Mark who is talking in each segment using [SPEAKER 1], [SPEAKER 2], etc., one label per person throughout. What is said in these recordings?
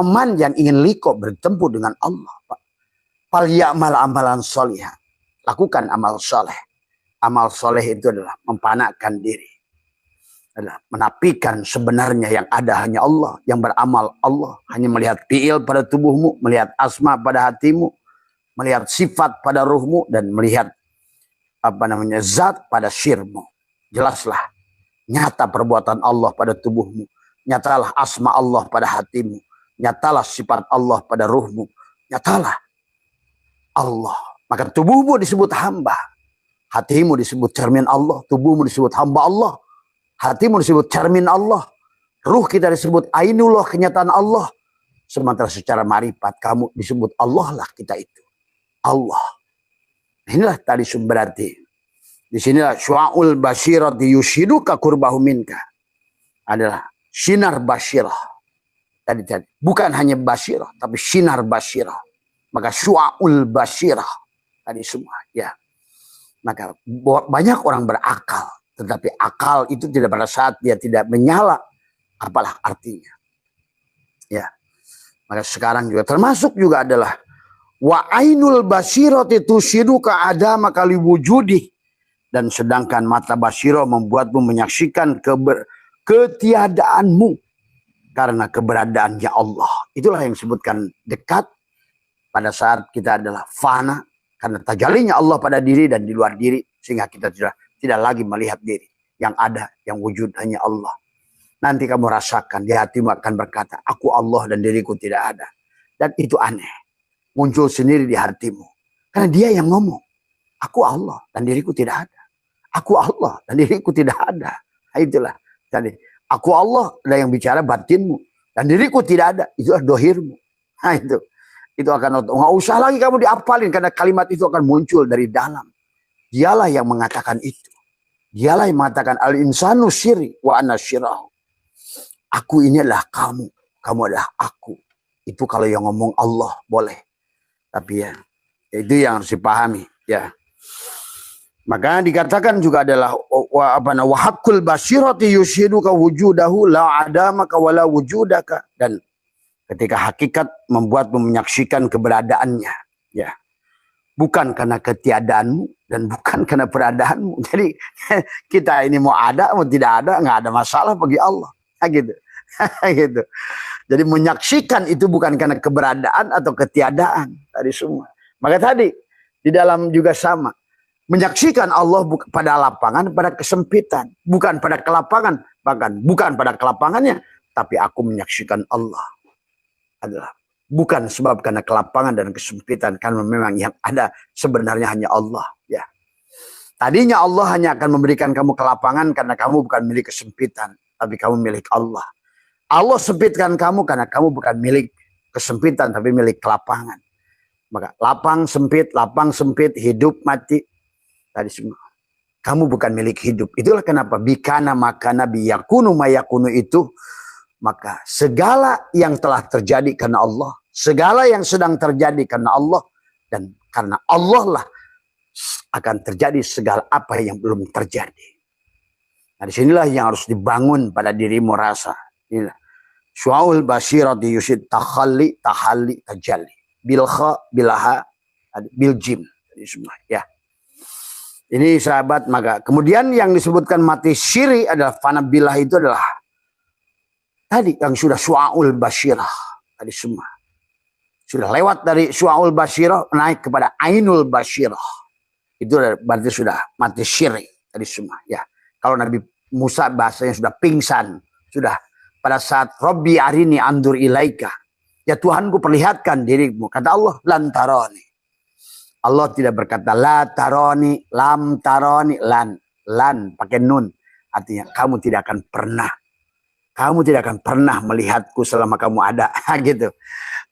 [SPEAKER 1] teman yang ingin liko bertemu dengan Allah, fal ya'mal amalan sholihah, lakukan amal soleh. Amal soleh itu adalah mempanakkan diri, adalah menafikan sebenarnya yang ada hanya Allah, yang beramal Allah, hanya melihat fi'il pada tubuhmu, melihat asma pada hatimu, melihat sifat pada ruhmu, dan melihat zat pada syirmu. Jelaslah nyata perbuatan Allah pada tubuhmu, nyatalah asma Allah pada hatimu, nyatalah sifat Allah pada ruhmu, nyatalah Allah. Maka tubuhmu disebut hamba, hatimu disebut cermin Allah, tubuhmu disebut hamba Allah, hatimu disebut cermin Allah, ruh kita disebut ainullah, kenyataan Allah. Sementara secara marifat kamu disebut Allah lah, kita itu Allah. Inilah tadi berarti di sinilah syu'aul basyirati yushiduka kurbahu minka, adalah sinar basyirah. Tadi bukan hanya basyirah tapi sinar basyirah. Maka syu'aul basyirah tadi semua, ya. Maka banyak orang berakal, tetapi akal itu tidak, pada saat dia tidak menyala, apalah artinya. Ya. Maka sekarang juga termasuk juga adalah wa ainul basirati tusyiduka adama kali wujudi, dan sedangkan mata basirah membuatmu menyaksikan ketiadaanmu karena keberadaannya Allah. Itulah yang disebutkan dekat pada saat kita adalah fana, karena tajallinya Allah pada diri dan di luar diri, sehingga kita tidak lagi melihat diri. Yang ada, yang wujud hanya Allah. Nanti kamu rasakan, di hatimu akan berkata, aku Allah dan diriku tidak ada. Dan itu aneh. Muncul sendiri di hatimu. Karena dia yang ngomong, aku Allah dan diriku tidak ada. Aku Allah dan diriku tidak ada. Nah, itulah. Jadi, aku Allah adalah yang bicara batinmu. Dan diriku tidak ada. Itulah dohirmu. Nah itu. Itu akan, nggak usah lagi kamu diapalin, karena kalimat itu akan muncul dari dalam. Dialah yang mengatakan itu. Dialah yang mengatakan al-insanu syiri wa ana syirahu. Aku ini adalah kamu, kamu adalah aku. Itu kalau yang ngomong Allah boleh. Tapi ya, itu yang harus dipahami, ya. Maka dikatakan juga adalah wa haqqul basyirati yushiduka wujudahu la adamaka wala wujudaka, dan ketika hakikat membuatmu menyaksikan keberadaannya, ya, bukan karena ketiadaanmu dan bukan karena peradaanmu. Jadi kita ini mau ada mau tidak ada nggak ada masalah bagi Allah, gitu. Gitu. Jadi menyaksikan itu bukan karena keberadaan atau ketiadaan tadi semua. Maka tadi di dalam juga sama, menyaksikan Allah pada lapangan, pada kesempitan, bukan pada kelapangan, bahkan bukan pada kelapangannya, tapi aku menyaksikan Allah adalah bukan sebab karena kelapangan dan kesempitan, karena memang yang ada sebenarnya hanya Allah, ya. Tadinya Allah hanya akan memberikan kamu kelapangan karena kamu bukan milik kesempitan, tapi kamu milik Allah. Allah sempitkan kamu karena kamu bukan milik kesempitan, tapi milik kelapangan. Maka lapang sempit, hidup mati tadi semua. Kamu bukan milik hidup. Itulah kenapa bikana makana biyakunu mayakunu itu. Maka segala yang telah terjadi karena Allah, segala yang sedang terjadi karena Allah, dan karena Allah lah akan terjadi segala apa yang belum terjadi. Nah, disinilah yang harus dibangun pada dirimu rasa. Inilah syu'aul basyirati yusid tahalli tajalli bilha bilaha bil jim, ini semua, ya. Ini sahabat, maka kemudian yang disebutkan mati syiri adalah fana bilah, itu adalah tadi yang sudah syu'aul basyirah tadi semua. Sudah lewat dari syu'aul basyirah naik kepada ainul basyirah. Itu berarti sudah mati syiri tadi semua, ya. Kalau Nabi Musa bahasanya sudah pingsan, sudah pada saat Rabbi arini andur ilaika, ya Tuhanku perlihatkan dirimu. Kata Allah, lan taroni. Allah tidak berkata la taroni, lam taroni, lan pakai nun. Artinya kamu tidak akan pernah. Kamu tidak akan pernah melihatku selama kamu ada, gitu.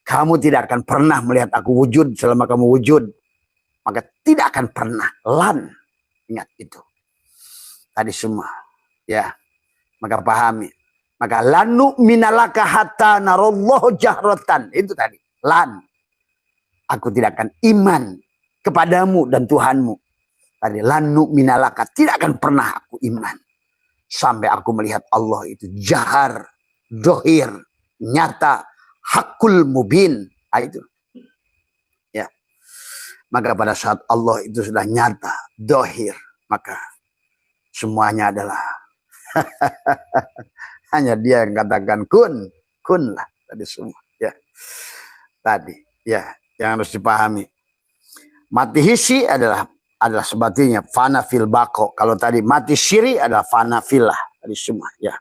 [SPEAKER 1] Kamu tidak akan pernah melihat aku wujud selama kamu wujud. Maka tidak akan pernah. Lan. Ingat itu. Tadi semua. Ya. Maka pahami. Maka lanu minalaka hatta narallahu jahratan. Itu tadi. Lan. Aku tidak akan iman kepadamu dan Tuhanmu. Tadi lanu minalaka. Tidak akan pernah aku iman. Sampai aku melihat Allah itu jahar, dohir, nyata, hakul mubin. Itu. Ya. Maka pada saat Allah itu sudah nyata, dohir, maka semuanya adalah hanya dia yang katakan kun, kun lah tadi semua. Ya. Tadi, ya, yang harus dipahami. Mati hisi adalah sebatinya fana fil bako. Kalau tadi mati syiri adalah fana filah tadi semua. Ya.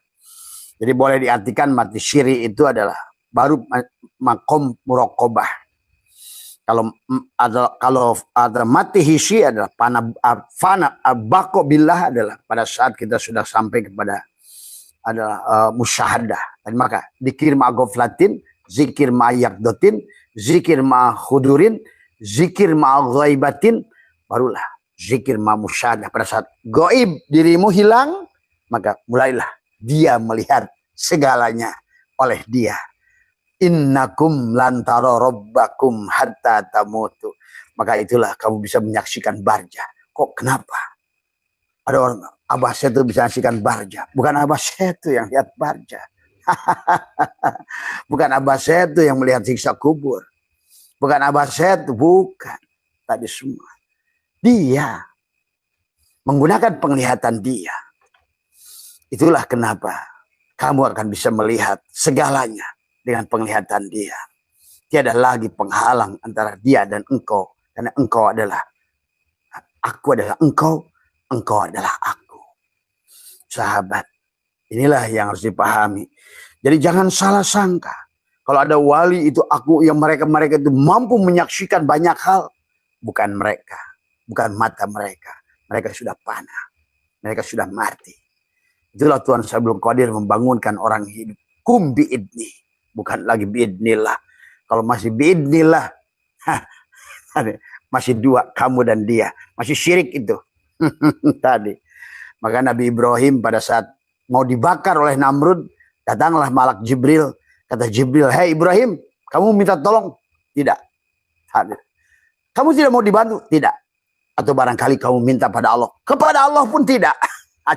[SPEAKER 1] Jadi boleh diartikan mati syiri itu adalah baru makom muraqabah. Kalau ada mati hisi adalah fana bako billah adalah pada saat kita sudah sampai kepada adalah musyahadah. Dan maka dikir ma ghaflatin, zikir ma yaqdatin, zikir ma khudurin, zikir ma ghaibatin, barulah zikir ma musyahadah. Pada saat gaib dirimu hilang, maka mulailah dia melihat segalanya oleh dia. Innakum lantara rabbakum hatta tamutu. Maka itulah kamu bisa menyaksikan barja. Kok kenapa? Ada orang, Abah Setu bisa menyaksikan barja. Bukan Abah Setu yang lihat barja. Bukan Abah Setu yang melihat siksa kubur. Bukan Abah Setu, bukan. Tadi semua. Dia menggunakan penglihatan dia. Itulah kenapa kamu akan bisa melihat segalanya dengan penglihatan dia. Tiada lagi penghalang antara dia dan engkau. Karena engkau adalah, aku adalah engkau, engkau adalah aku. Sahabat, inilah yang harus dipahami. Jadi jangan salah sangka. Kalau ada wali itu aku, yang mereka itu mampu menyaksikan banyak hal. Bukan mereka, bukan mata mereka. Mereka sudah panah. Mereka sudah mati. Itulah Tuhan sebelum Qadir membangunkan orang hidup. Kum biidni. Bukan lagi biidnillah. Kalau masih biidnillah, masih dua, kamu dan dia. Masih syirik itu. Tadi. Maka Nabi Ibrahim pada saat mau dibakar oleh Namrud, datanglah malak Jibril. Kata Jibril, hei Ibrahim, kamu minta tolong? Tidak. Kamu tidak mau dibantu? Tidak. Atau barangkali kamu minta pada Allah? Kepada Allah pun tidak.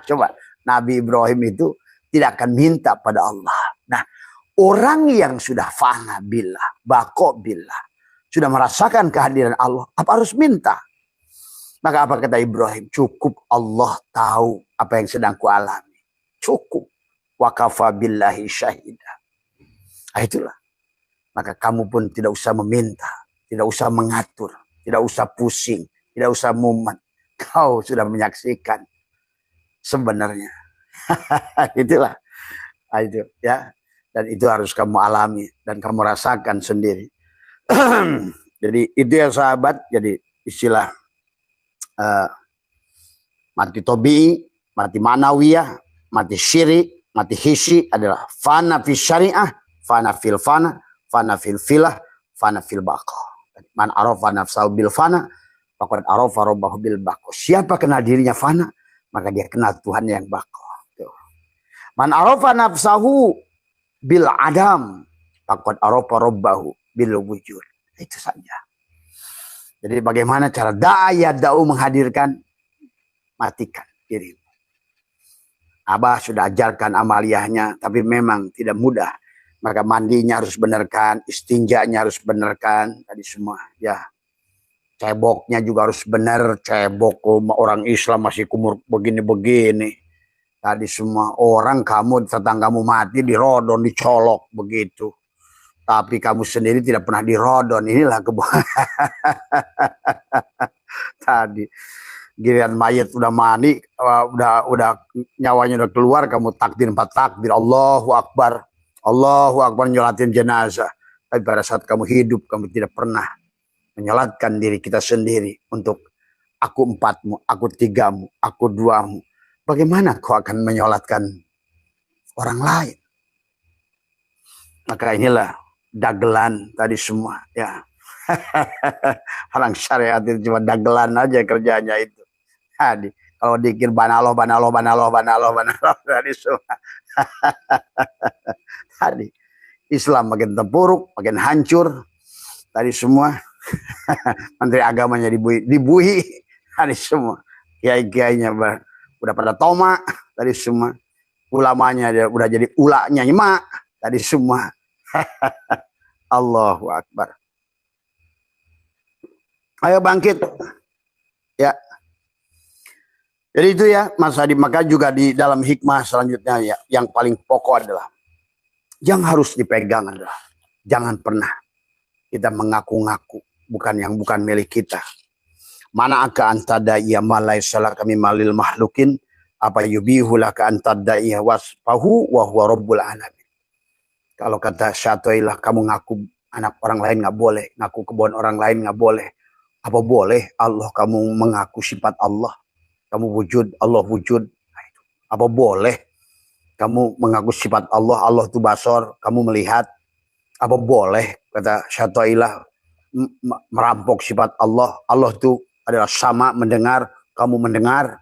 [SPEAKER 1] Coba, Nabi Ibrahim itu tidak akan minta pada Allah. Nah, orang yang sudah fana billah, bako billah, sudah merasakan kehadiran Allah, apa harus minta? Maka apa kata Ibrahim? Cukup Allah tahu apa yang sedang kualami. Cukup. Wa kafa billahi syahidah. Nah, itulah. Maka kamu pun tidak usah meminta, tidak usah mengatur, tidak usah pusing, tidak usah mumet. Kau sudah menyaksikan sebenarnya. Itulah. Nah, itu ya. Dan itu harus kamu alami dan kamu rasakan sendiri. Jadi itu ya sahabat. Jadi istilah mati tobi, mati manawiyah, mati syirik, mati hisi adalah fana fil syariah, fana fil fana, fana fil filah, fana fil baqa. Man arafa nafsahu bil fana, faqad arafa rabbahu bil baqa. Siapa kenal dirinya fana, maka dia kenal Tuhan yang baqa. Man arafa nafsahu bil adam, faqad arafa rabbahu bil wujud. Itu saja. Jadi bagaimana cara da'u menghadirkan? Matikan dirimu. Abah sudah ajarkan amaliyahnya, tapi memang tidak mudah. Maka mandinya harus benarkan, istinjanya harus benarkan, tadi semua. Ya, ceboknya juga harus benar. Cebok orang Islam masih kumur begini-begini. Tadi semua orang kamu tetanggamu mati dirodon, dicolok begitu. Tapi kamu sendiri tidak pernah dirodon. Inilah kebohongan. Tadi giliran mayat udah mandi, udah nyawanya udah keluar, kamu takbir 4 takbir, Allahu Akbar, Allahu Akbar, nyolatin jenazah. Tapi pada saat kamu hidup, kamu tidak pernah menyolatkan diri kita sendiri untuk aku 4-mu, aku 3-mu, aku 2-mu. Bagaimana kau akan menyolatkan orang lain? Maka inilah dagelan tadi semua, ya. Orang syariat itu cuma dagelan aja kerjanya itu. Tadi kalau dikir banaloh tadi semua. Tadi Islam makin terpuruk, makin hancur. Tadi semua. Menteri agamanya dibuhi. Tadi semua. Kiai-kiainya udah pada toma. Tadi semua. Ulamanya udah jadi ulanya nyemak. Tadi semua. Allahu Akbar. Ayo bangkit. Ya. Jadi itu ya Mas Hadi. Maka juga di dalam hikmah selanjutnya ya, yang paling pokok adalah yang harus dipegang adalah jangan pernah kita mengaku-ngaku bukan milik kita. Mana aka antada ia malai salah kami malil mahlukin apa yubihula ka antada ia waspahu wa huwa rabbul alamin. Kalau kata Syatoilah kamu ngaku anak orang lain nggak boleh, ngaku kebun orang lain nggak boleh. Apa boleh Allah kamu mengaku sifat Allah? Kamu wujud, Allah wujud. Apa boleh kamu mengaku sifat Allah, Allah itu basor, kamu melihat? Apa boleh kata Syatoilah merampok sifat Allah, Allah itu adalah sama mendengar, kamu mendengar?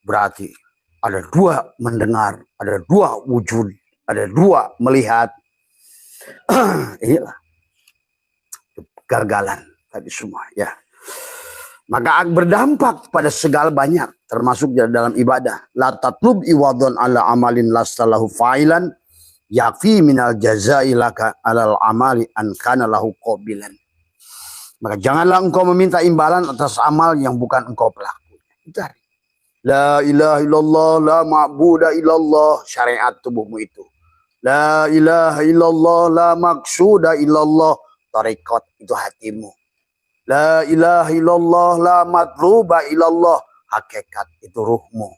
[SPEAKER 1] Berarti ada dua mendengar, ada dua wujud, ada dua melihat. Inilah kegagalan tadi semua ya. Maka berdampak pada segala banyak, termasuk dalam ibadah. La tatlub iwadon ala amalin lastalahu fa'ilan yakfi minal jazai laka alal amali an kana lahu qabilan. Maka janganlah engkau meminta imbalan atas amal yang bukan engkau pelakunya. La ilaha illallah, la ma'buda illallah, syariat tubuhmu itu. La ilaha illallah, la maksuda illallah, tarekat itu hatimu. La ilaha illallah, la matluba illallah, hakikat itu ruhmu.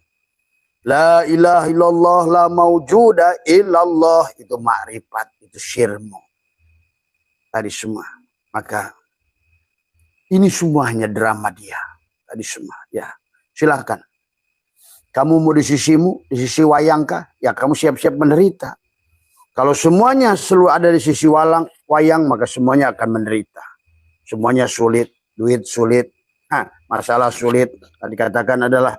[SPEAKER 1] La ilaha illallah, la maujuda illallah, itu makrifat, itu syirmu. Tadi semua. Maka ini semua hanya drama dia. Tadi semua. Ya, silakan. Kamu mau di sisimu, di sisi wayangkah? Ya kamu siap-siap menderita. Kalau semuanya selalu ada di sisi wayang, maka semuanya akan menderita. Semuanya sulit, duit sulit, masalah sulit. Tadi katakan adalah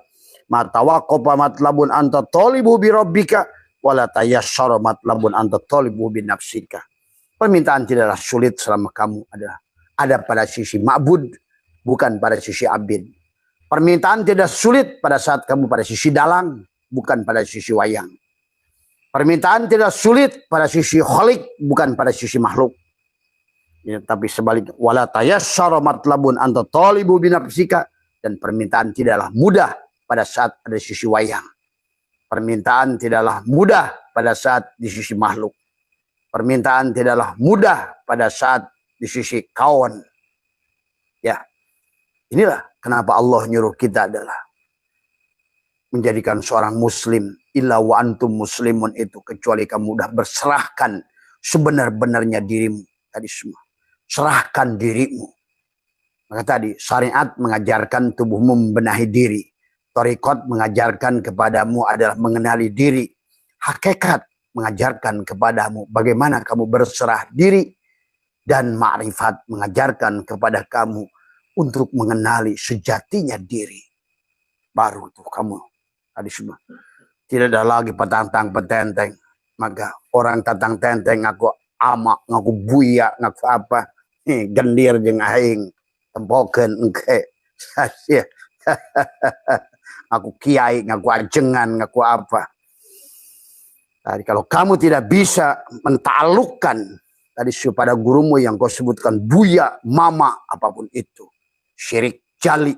[SPEAKER 1] matawaqqa matlabun anta talibu bi rabbika wala tayassara matlabun anta talibu bi nafsika. Permintaan tidaklah sulit selama kamu ada pada sisi ma'bud, bukan pada sisi abid. Permintaan tidak sulit pada saat kamu pada sisi dalang, bukan pada sisi wayang. Permintaan tidak sulit pada sisi khalik, bukan pada sisi makhluk. Ya, tapi sebaliknya wala tayassara matlabun anta talibu bi nafsika, dan permintaan tidaklah mudah pada saat ada sisi wayang. Permintaan tidaklah mudah pada saat di sisi makhluk. Permintaan tidaklah mudah pada saat di sisi kawan. Ya. Inilah kenapa Allah nyuruh kita adalah menjadikan seorang muslim illa wa antum muslimun itu, kecuali kamu sudah berserahkan sebenar-benarnya dirimu. Tadi semua. Serahkan dirimu. Maka tadi syariat mengajarkan tubuhmu membenahi diri. Thariqat mengajarkan kepadamu adalah mengenali diri. Hakikat mengajarkan kepadamu bagaimana kamu berserah diri. Dan ma'rifat mengajarkan kepada kamu untuk mengenali sejatinya diri. Baru tuh kamu tadi semua. Tidak ada lagi petantang petenteng. Maka orang tatang tenteng ngaku amak, ngaku buya, ngaku apa. Gendir jeung aing tempokeun engke. Aku kiai, ngaku ajengan, ngaku apa. Tadi kalau kamu tidak bisa mentalukkan tadi pada gurumu yang kau sebutkan buya, mama, apapun itu, syirik jali.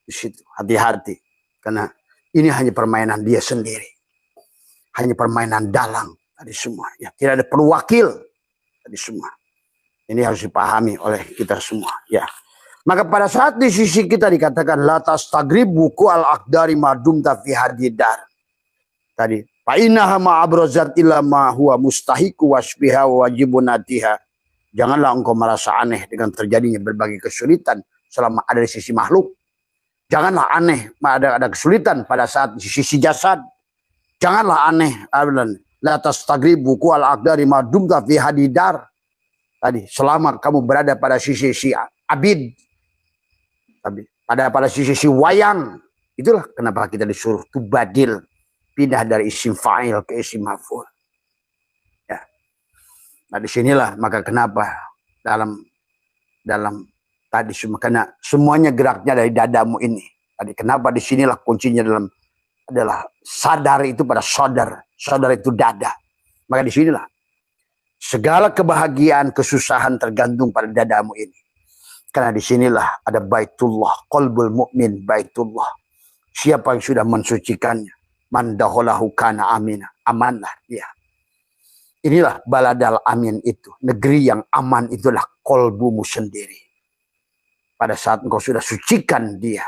[SPEAKER 1] Di situ hati-hati, karena ini hanya permainan dia sendiri. Hanya permainan dalang tadi semua. Ya, tidak ada perwakil tadi semua. Ini harus dipahami oleh kita semua. Ya. Maka pada saat di sisi kita dikatakan la tastagrib buku al-aqdari madum fi hadidar. Tadi fa innaha ma abrazat illa ma huwa mustahiqu wasbiha wa wajibunatiha. Janganlah engkau merasa aneh dengan terjadinya berbagai kesulitan selama ada di sisi makhluk. Janganlah aneh ada kesulitan pada saat di sisi jasad. Janganlah aneh la tastagrib buku al-aqdari madum fi hadidar. Tadi selama kamu berada pada sisi abid, tapi pada sisi wayang, itulah kenapa kita disuruh tubadil, pindah dari isim fa'il ke isim maf'ul. Ya. Nah disinilah maka kenapa dalam tadi semua, karena semuanya geraknya dari dadamu ini. Tadi kenapa disinilah kuncinya adalah sadar itu pada sadar itu dada. Maka disinilah Segala kebahagiaan, kesusahan tergantung pada dadamu ini. Karena disinilah ada baitullah, qalbul mu'min baitullah. Siapa yang sudah mensucikannya, man dakhalahu kana amina, amanlah dia. Inilah baladal amin itu, negeri yang aman itulah qalbumu sendiri. Pada saat engkau sudah sucikan dia,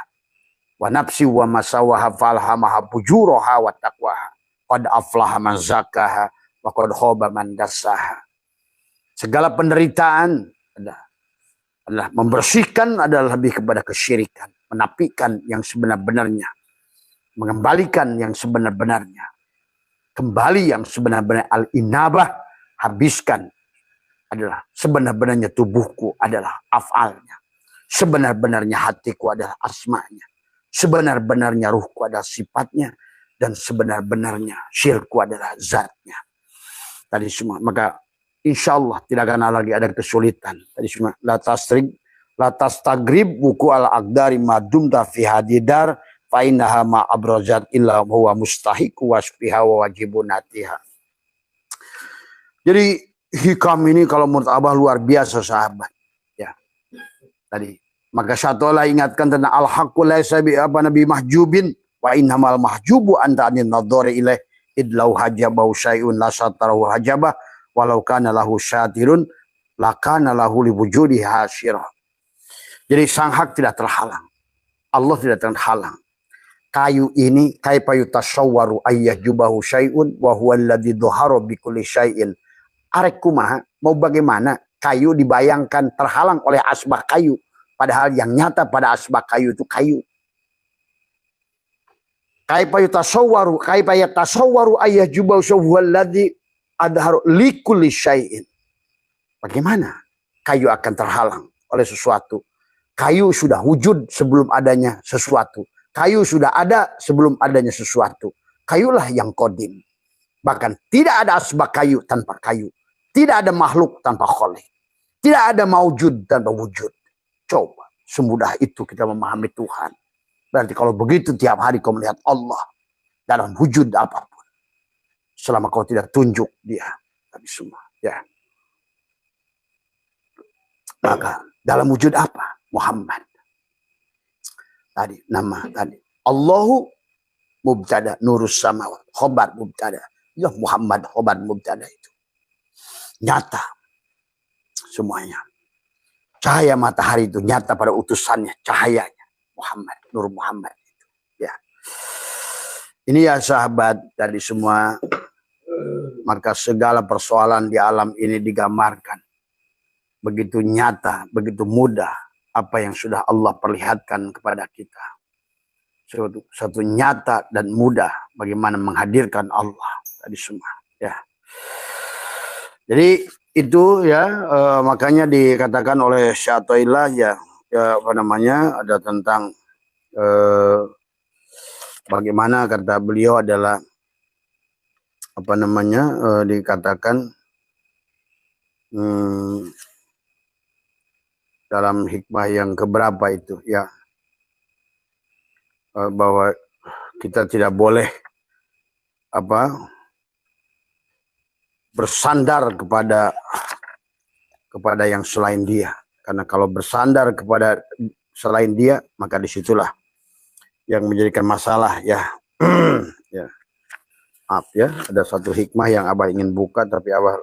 [SPEAKER 1] wa nafsi wa masawaha falhamaha fujuraha wa taqwaha, qad aflaha man zakkaha wa qad khaba man dassaha. Segala penderitaan adalah membersihkan, adalah lebih kepada kesyirikan, menapikan yang sebenar-benarnya, mengembalikan yang sebenar-benarnya, kembali yang sebenar-benarnya, al-inabah, habiskan adalah sebenar-benarnya tubuhku adalah afalnya, sebenar-benarnya hatiku adalah asmanya, sebenar-benarnya ruhku adalah sifatnya, dan sebenar-benarnya syirku adalah zatnya. Tadi semua, maka insya Allah tidak akan lagi ada kesulitan. Tadi semua, latas tagrib buku al-aqdari madum fi hadidar fa innaha ma abrozat illa huwa mustahiqu wasfiha wa wajibunatiha. Jadi hikam ini kalau menurut Abah luar biasa sahabat. Ya. Tadi maka syatolah ingatkan tentang al-haqqu laisa bi apa nabi mahjubin wa innamal mahjubu anta anin nadhari ilaih idlau hajabahu syai'un la satarahu hajabah walau kana lahu syatirun lakana lahu liwujudi hasyirah. Jadi sang hak tidak terhalang. Allah tidak terhalang. Kayu ini kaifa yutasawwaru ayyahjubahu syai'un wa huwa alladzi dhahara bi kulli syai'in. Arek kumaha mau bagaimana kayu dibayangkan terhalang oleh asbak kayu, padahal yang nyata pada asbak kayu itu kayu. Kaifa yatasawwaru ayyahjubahu huwa alladzi adharu likulli syai'in. Bagaimana kayu akan terhalang oleh sesuatu? Kayu sudah wujud sebelum adanya sesuatu. Kayu sudah ada sebelum adanya sesuatu. Kayulah yang qadim. Bahkan tidak ada asbak kayu tanpa kayu. Tidak ada makhluk tanpa khaliq. Tidak ada maujud tanpa wujud. Coba semudah itu kita memahami Tuhan. Berarti kalau begitu tiap hari kau melihat Allah dalam wujud apapun, selama kau tidak tunjuk dia, tapi semua, ya. Maka dalam wujud apa? Muhammad. Tadi nama tadi. Allahu mubtada nurus samawat. Khobar mubtada. Ya Muhammad khobar mubtada itu. Nyata. Semuanya. Cahaya matahari itu nyata pada utusannya. Cahayanya. Muhammad. Nur Muhammad itu. Ya. Ini ya sahabat dari semua. Maka segala persoalan di alam ini digambarkan. Begitu nyata, begitu mudah. Apa yang sudah Allah perlihatkan kepada kita. Satu nyata dan mudah bagaimana menghadirkan Allah. Tadi semua. Ya. Jadi itu ya makanya dikatakan oleh Syatoilah ya apa namanya ada tentang bagaimana kata beliau adalah apa namanya dikatakan dalam hikmah yang keberapa itu ya bahwa kita tidak boleh apa bersandar kepada yang selain dia, karena kalau bersandar kepada selain dia maka disitulah yang menjadikan masalah ya. Ya maaf ya ada satu hikmah yang Abah ingin buka tapi Abah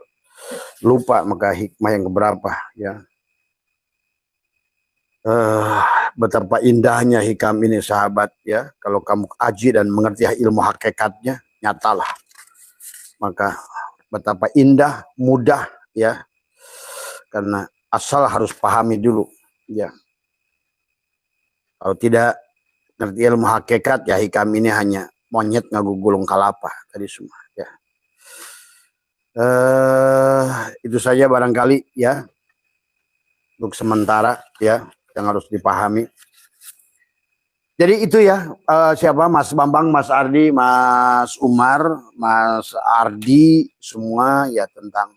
[SPEAKER 1] lupa maka hikmah yang keberapa ya. Betapa indahnya hikam ini sahabat ya. Kalau kamu aji dan mengerti ilmu hakikatnya, nyatalah. Maka betapa indah, mudah ya. Karena asal harus pahami dulu ya. Kalau tidak ngerti ilmu hakikat ya hikam ini hanya monyet ngagugulung kalapa tadi semua ya. Itu saja barangkali ya. Untuk sementara ya. Yang harus dipahami. Jadi itu ya siapa Mas Bambang, Mas Ardi, Mas Umar, Mas Ardi semua ya tentang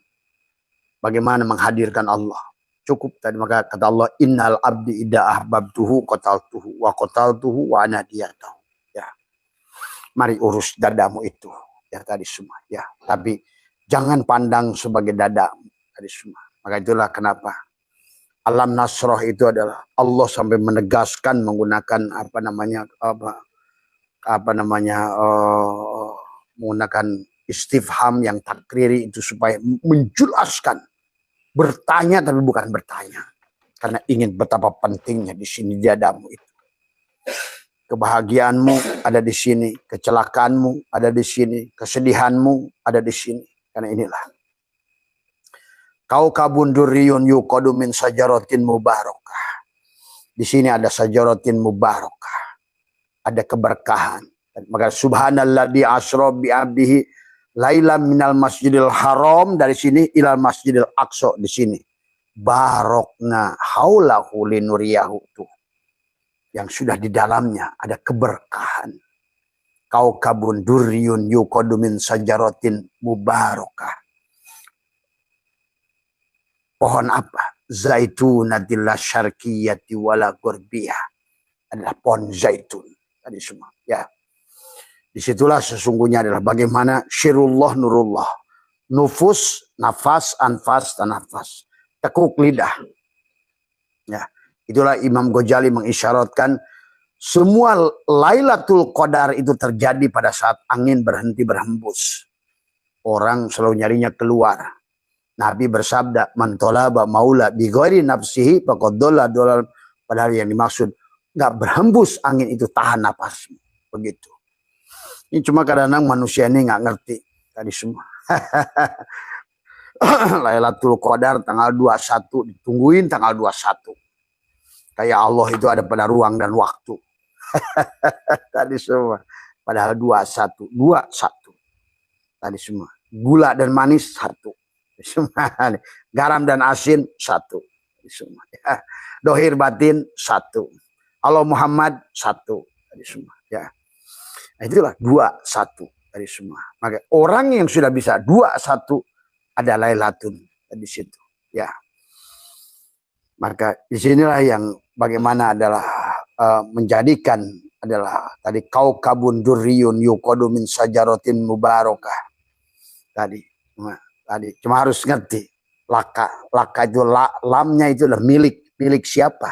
[SPEAKER 1] bagaimana menghadirkan Allah. Cukup tadi maka kata Allah innal abdi idza ahbabtuhu qataltuhu wa qataltuhu wa ana diyatahu. Ya. Mari urus dadamu itu ya tadi semua ya. Tapi Jangan pandang sebagai dada. Tadi semua. Maka itulah kenapa alam nasroh itu adalah Allah sampai menegaskan menggunakan menggunakan istifham yang takriri itu supaya menjelaskan. Bertanya tapi bukan bertanya. Karena ingin betapa pentingnya di sini dadamu itu. Kebahagiaanmu ada di sini, kecelakaanmu ada di sini, kesedihanmu ada di sini. Karena inilah. Kau kabun durriyun yuqadu min sajaratin mubarakah. Di sini ada sajaratin mubarakah. Ada keberkahan. Maka subhanalladzi asra bi abdihi lailam minal masjidil haram, dari sini ilal masjidil aqsa di sini. Barokna haulahu linuriyahu, tuh. Yang sudah di dalamnya ada keberkahan. Kau kabun durriyun yuqadu min sajaratin mubarakah. Pohon apa? Zaitunatil syarqiyati wala gurbiyah. Adalah pohon zaitun. Tadi semua. Ya. Disitulah sesungguhnya adalah bagaimana syirullah nurullah. Nufus, nafas, anfas, dan nafas. Tekuk lidah. Ya. Itulah Imam Ghazali mengisyaratkan semua Lailatul Qadar itu terjadi pada saat angin berhenti berhembus. Orang selalu nyarinya keluar. Nabi bersabda, man tolaba maula bi ghairi nafsihi faqad dhalla dhalal, padahal yang dimaksud enggak berhembus angin itu, tahan napasmu. Begitu. Ini cuma kadang-kadang manusia ini enggak ngerti tadi semua. Lailatul Qadar tanggal 21, ditungguin tanggal 21. Kayak Allah itu ada pada ruang dan waktu. Tadi semua. Padahal 21. Tadi semua. Gula dan manis 1. Garam dan asin 1. Semua. Ya. Dohir batin 1. Allah Muhammad 1. Tadi semua. Ya. Nah, itulah 21 tadi semua. Maka orang yang sudah bisa 21 ada Lailatul di situ. Ya. Maka disinilah yang bagaimana adalah menjadikan adalah tadi kau kabun durriyun yuqadu min sajaratin mubarakah. Tadi cuma harus ngerti laka itu lamnya itu adalah milik siapa?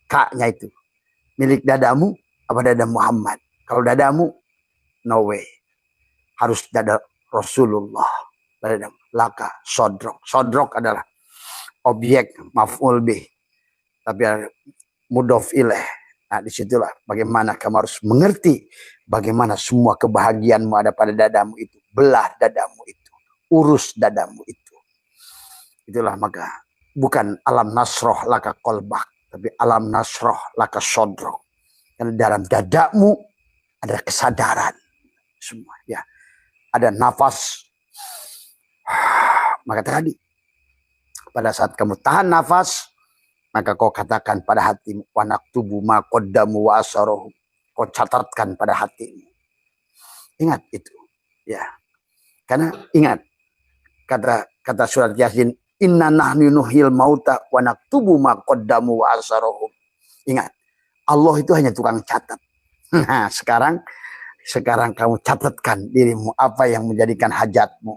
[SPEAKER 1] Kaknya itu milik dadamu apa dada Muhammad? Kalau dadamu no way, harus dada Rasulullah. Dadamu laka sodrok adalah objek maf'ul bih, tapi mudhof ilaih. Nah, disitulah bagaimana kamu harus mengerti bagaimana semua kebahagiaanmu ada pada dadamu itu. Belah dadamu itu, urus dadamu itu. Itulah maka bukan alam nasroh laka kolbak, tapi alam nasroh laka sodrok. Karena dalam dadamu ada kesadaran semua. Ya, ada nafas. Maka tadi pada saat kamu tahan nafas, maka kau katakan pada hatimu, wa naktubu ma qaddamu wa asarohu. Kau catatkan pada hatimu. Ingat itu. Ya. Karena ingat kata surat Yasin, inna nahnu nuhyil mauta wa naktubu ma qaddamu wa asarohu. Ingat, Allah itu hanya tukang catat. Nah, sekarang kamu catatkan dirimu apa yang menjadikan hajatmu.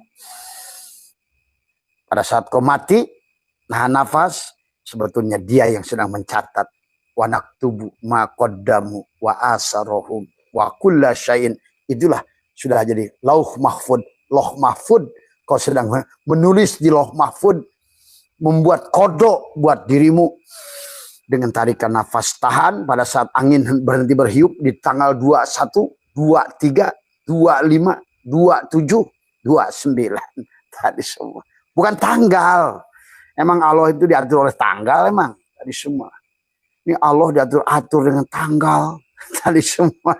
[SPEAKER 1] Pada saat kau mati, nahan nafas, sebetulnya dia yang sedang mencatat. Wa naktubu ma qaddamu wa asarohum wa kulla syai'in. Itulah sudah jadi lauh mahfud. Lauh mahfud, kau sedang menulis di lauh mahfud, membuat kodok buat dirimu dengan tarikan nafas tahan pada saat angin berhenti berhiup di tanggal 21, 23, 25, 27, 29. Tadi semua. Bukan tanggal. Emang Allah itu diatur oleh tanggal emang. Tadi semua. Ini Allah diatur-atur dengan tanggal. Tadi semua.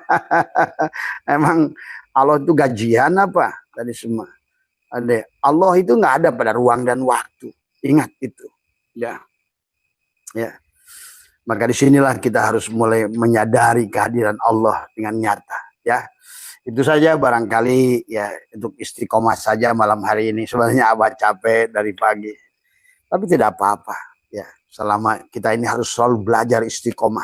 [SPEAKER 1] Emang Allah itu gajian apa? Tadi semua. Allah itu nggak ada pada ruang dan waktu. Ingat itu. Ya. Ya. Maka disinilah kita harus mulai menyadari kehadiran Allah dengan nyata. Ya. Itu saja barangkali ya, untuk istiqomah saja malam hari ini. Sebenarnya Abah capek dari pagi. Tapi tidak apa-apa. Ya, selama kita ini harus selalu belajar istiqomah.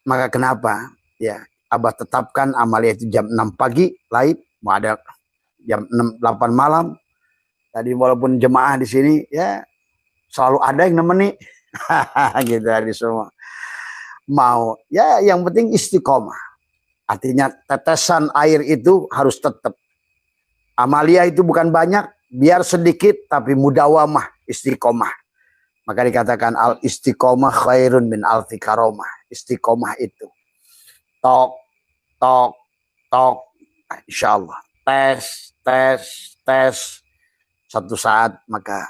[SPEAKER 1] Maka kenapa? Ya, Abah tetapkan amalia itu jam 6 pagi, live. Mau ada jam 6, 8 malam. Tadi walaupun jemaah di sini ya selalu ada yang nemeni. Gitu hari semua. Mau ya yang penting istiqomah. Artinya tetesan air itu harus tetap. Amalia itu bukan banyak, biar sedikit tapi mudawamah, istiqomah. Maka dikatakan al istiqomah khairun min alfi karomah. Istiqomah itu tok tok tok, insya Allah tes satu saat maka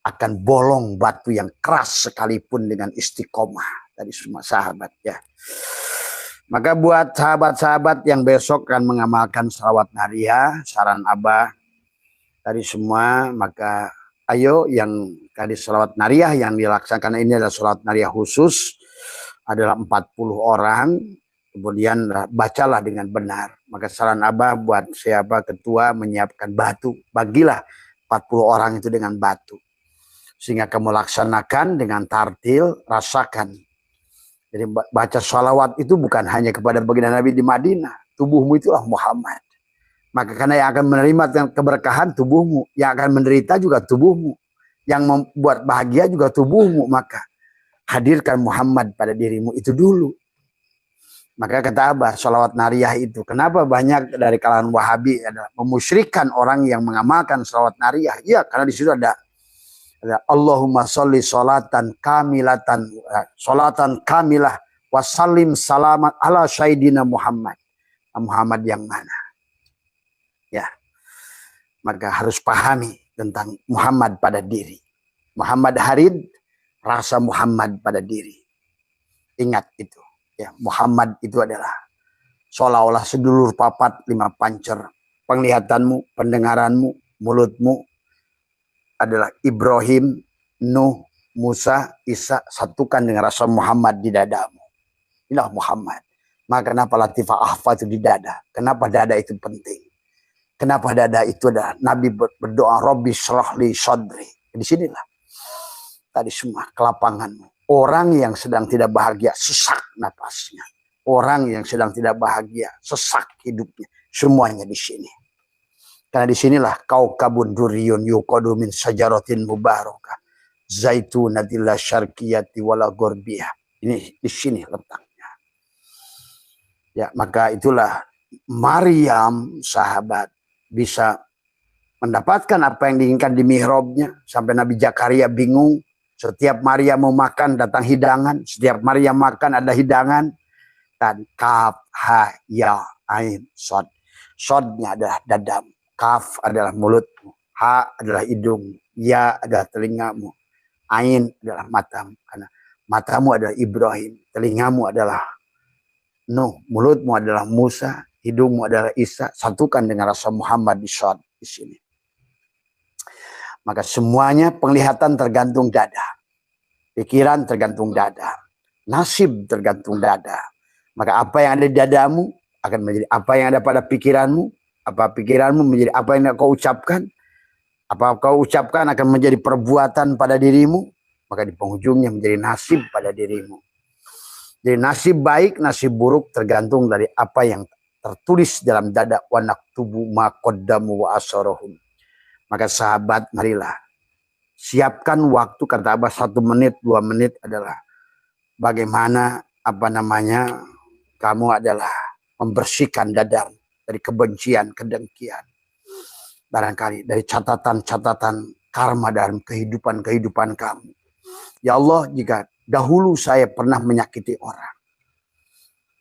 [SPEAKER 1] akan bolong batu yang keras sekalipun dengan istiqomah dari semua sahabat ya. Maka buat sahabat-sahabat yang besok akan mengamalkan salawat nariyah, saran Abah dari semua, maka ayo yang tadi salawat nariyah yang dilaksanakan ini adalah salawat nariyah khusus, adalah 40 orang, kemudian bacalah dengan benar. Maka saran Abah buat siapa ketua menyiapkan batu, bagilah 40 orang itu dengan batu. Sehingga kamu laksanakan dengan tartil, rasakan. Jadi baca salawat itu bukan hanya kepada baginda Nabi di Madinah. Tubuhmu itulah Muhammad. Maka karena yang akan menerima keberkahan tubuhmu. Yang akan menderita juga tubuhmu. Yang membuat bahagia juga tubuhmu. Maka hadirkan Muhammad pada dirimu itu dulu. Maka kata Abah, salawat nariyah itu. Kenapa banyak dari kalangan Wahabi adalah memusyrikan orang yang mengamalkan salawat nariyah? Ya karena di situ ada Allahumma sholli sholatan kamilatan wasallim salamat ala sayyidina Muhammad. Muhammad yang mana? Ya. Maka harus pahami tentang Muhammad pada diri. Muhammad harid, rasa Muhammad pada diri. Ingat itu. Ya, Muhammad itu adalah seolah-olah sedulur papat 5 pancer. Penglihatanmu, pendengaranmu, mulutmu adalah Ibrahim, Nuh, Musa, Isa, satukan dengan rasa Muhammad di dadamu. Inilah Muhammad. Maka kenapa latifah ahfa itu di dada? Kenapa dada itu penting? Kenapa dada itu adalah Nabi berdoa Rabbi syrahli sadri. Di sinilah tadi semua kelapanganmu. Orang yang sedang tidak bahagia sesak napasnya. Orang yang sedang tidak bahagia sesak hidupnya. Semuanya di sini. Karena disinilah kaukabun duriyun yuqadu min sajaratin mubarakah. Zaitunatilla syarqiyati wala gorbiyah. Ini di sini letaknya. Ya, maka itulah Maryam sahabat bisa mendapatkan apa yang diinginkan di mihrabnya. Sampai Nabi Zakaria bingung. Setiap Maryam mau makan datang hidangan. Setiap Maryam makan ada hidangan. Dan kaf, ha, ya, ain, sod. Sodnya adalah dadamu. Kaf adalah mulutmu, ha adalah hidungmu, ya adalah telingamu, ain adalah matamu. Karena matamu adalah Ibrahim, telingamu adalah Nuh, mulutmu adalah Musa, hidungmu adalah Isa. Satukan dengan rasa Muhammad di sini. Maka semuanya penglihatan tergantung dada, pikiran tergantung dada, nasib tergantung dada. Maka apa yang ada di dadamu akan menjadi apa yang ada pada pikiranmu. Apa pikiranmu menjadi apa yang kau ucapkan? Apa kau ucapkan akan menjadi perbuatan pada dirimu? Maka di penghujungnya menjadi nasib pada dirimu. Jadi nasib baik, nasib buruk tergantung dari apa yang tertulis dalam dada. Wa naktubu ma qaddamu wa asarahum. Maka sahabat marilah. Siapkan waktu, kata Abah 1 menit, 2 menit adalah bagaimana kamu adalah membersihkan dadamu. Dari kebencian, kedengkian. Barangkali dari catatan-catatan karma dalam kehidupan kamu. Ya Allah, jika dahulu saya pernah menyakiti orang.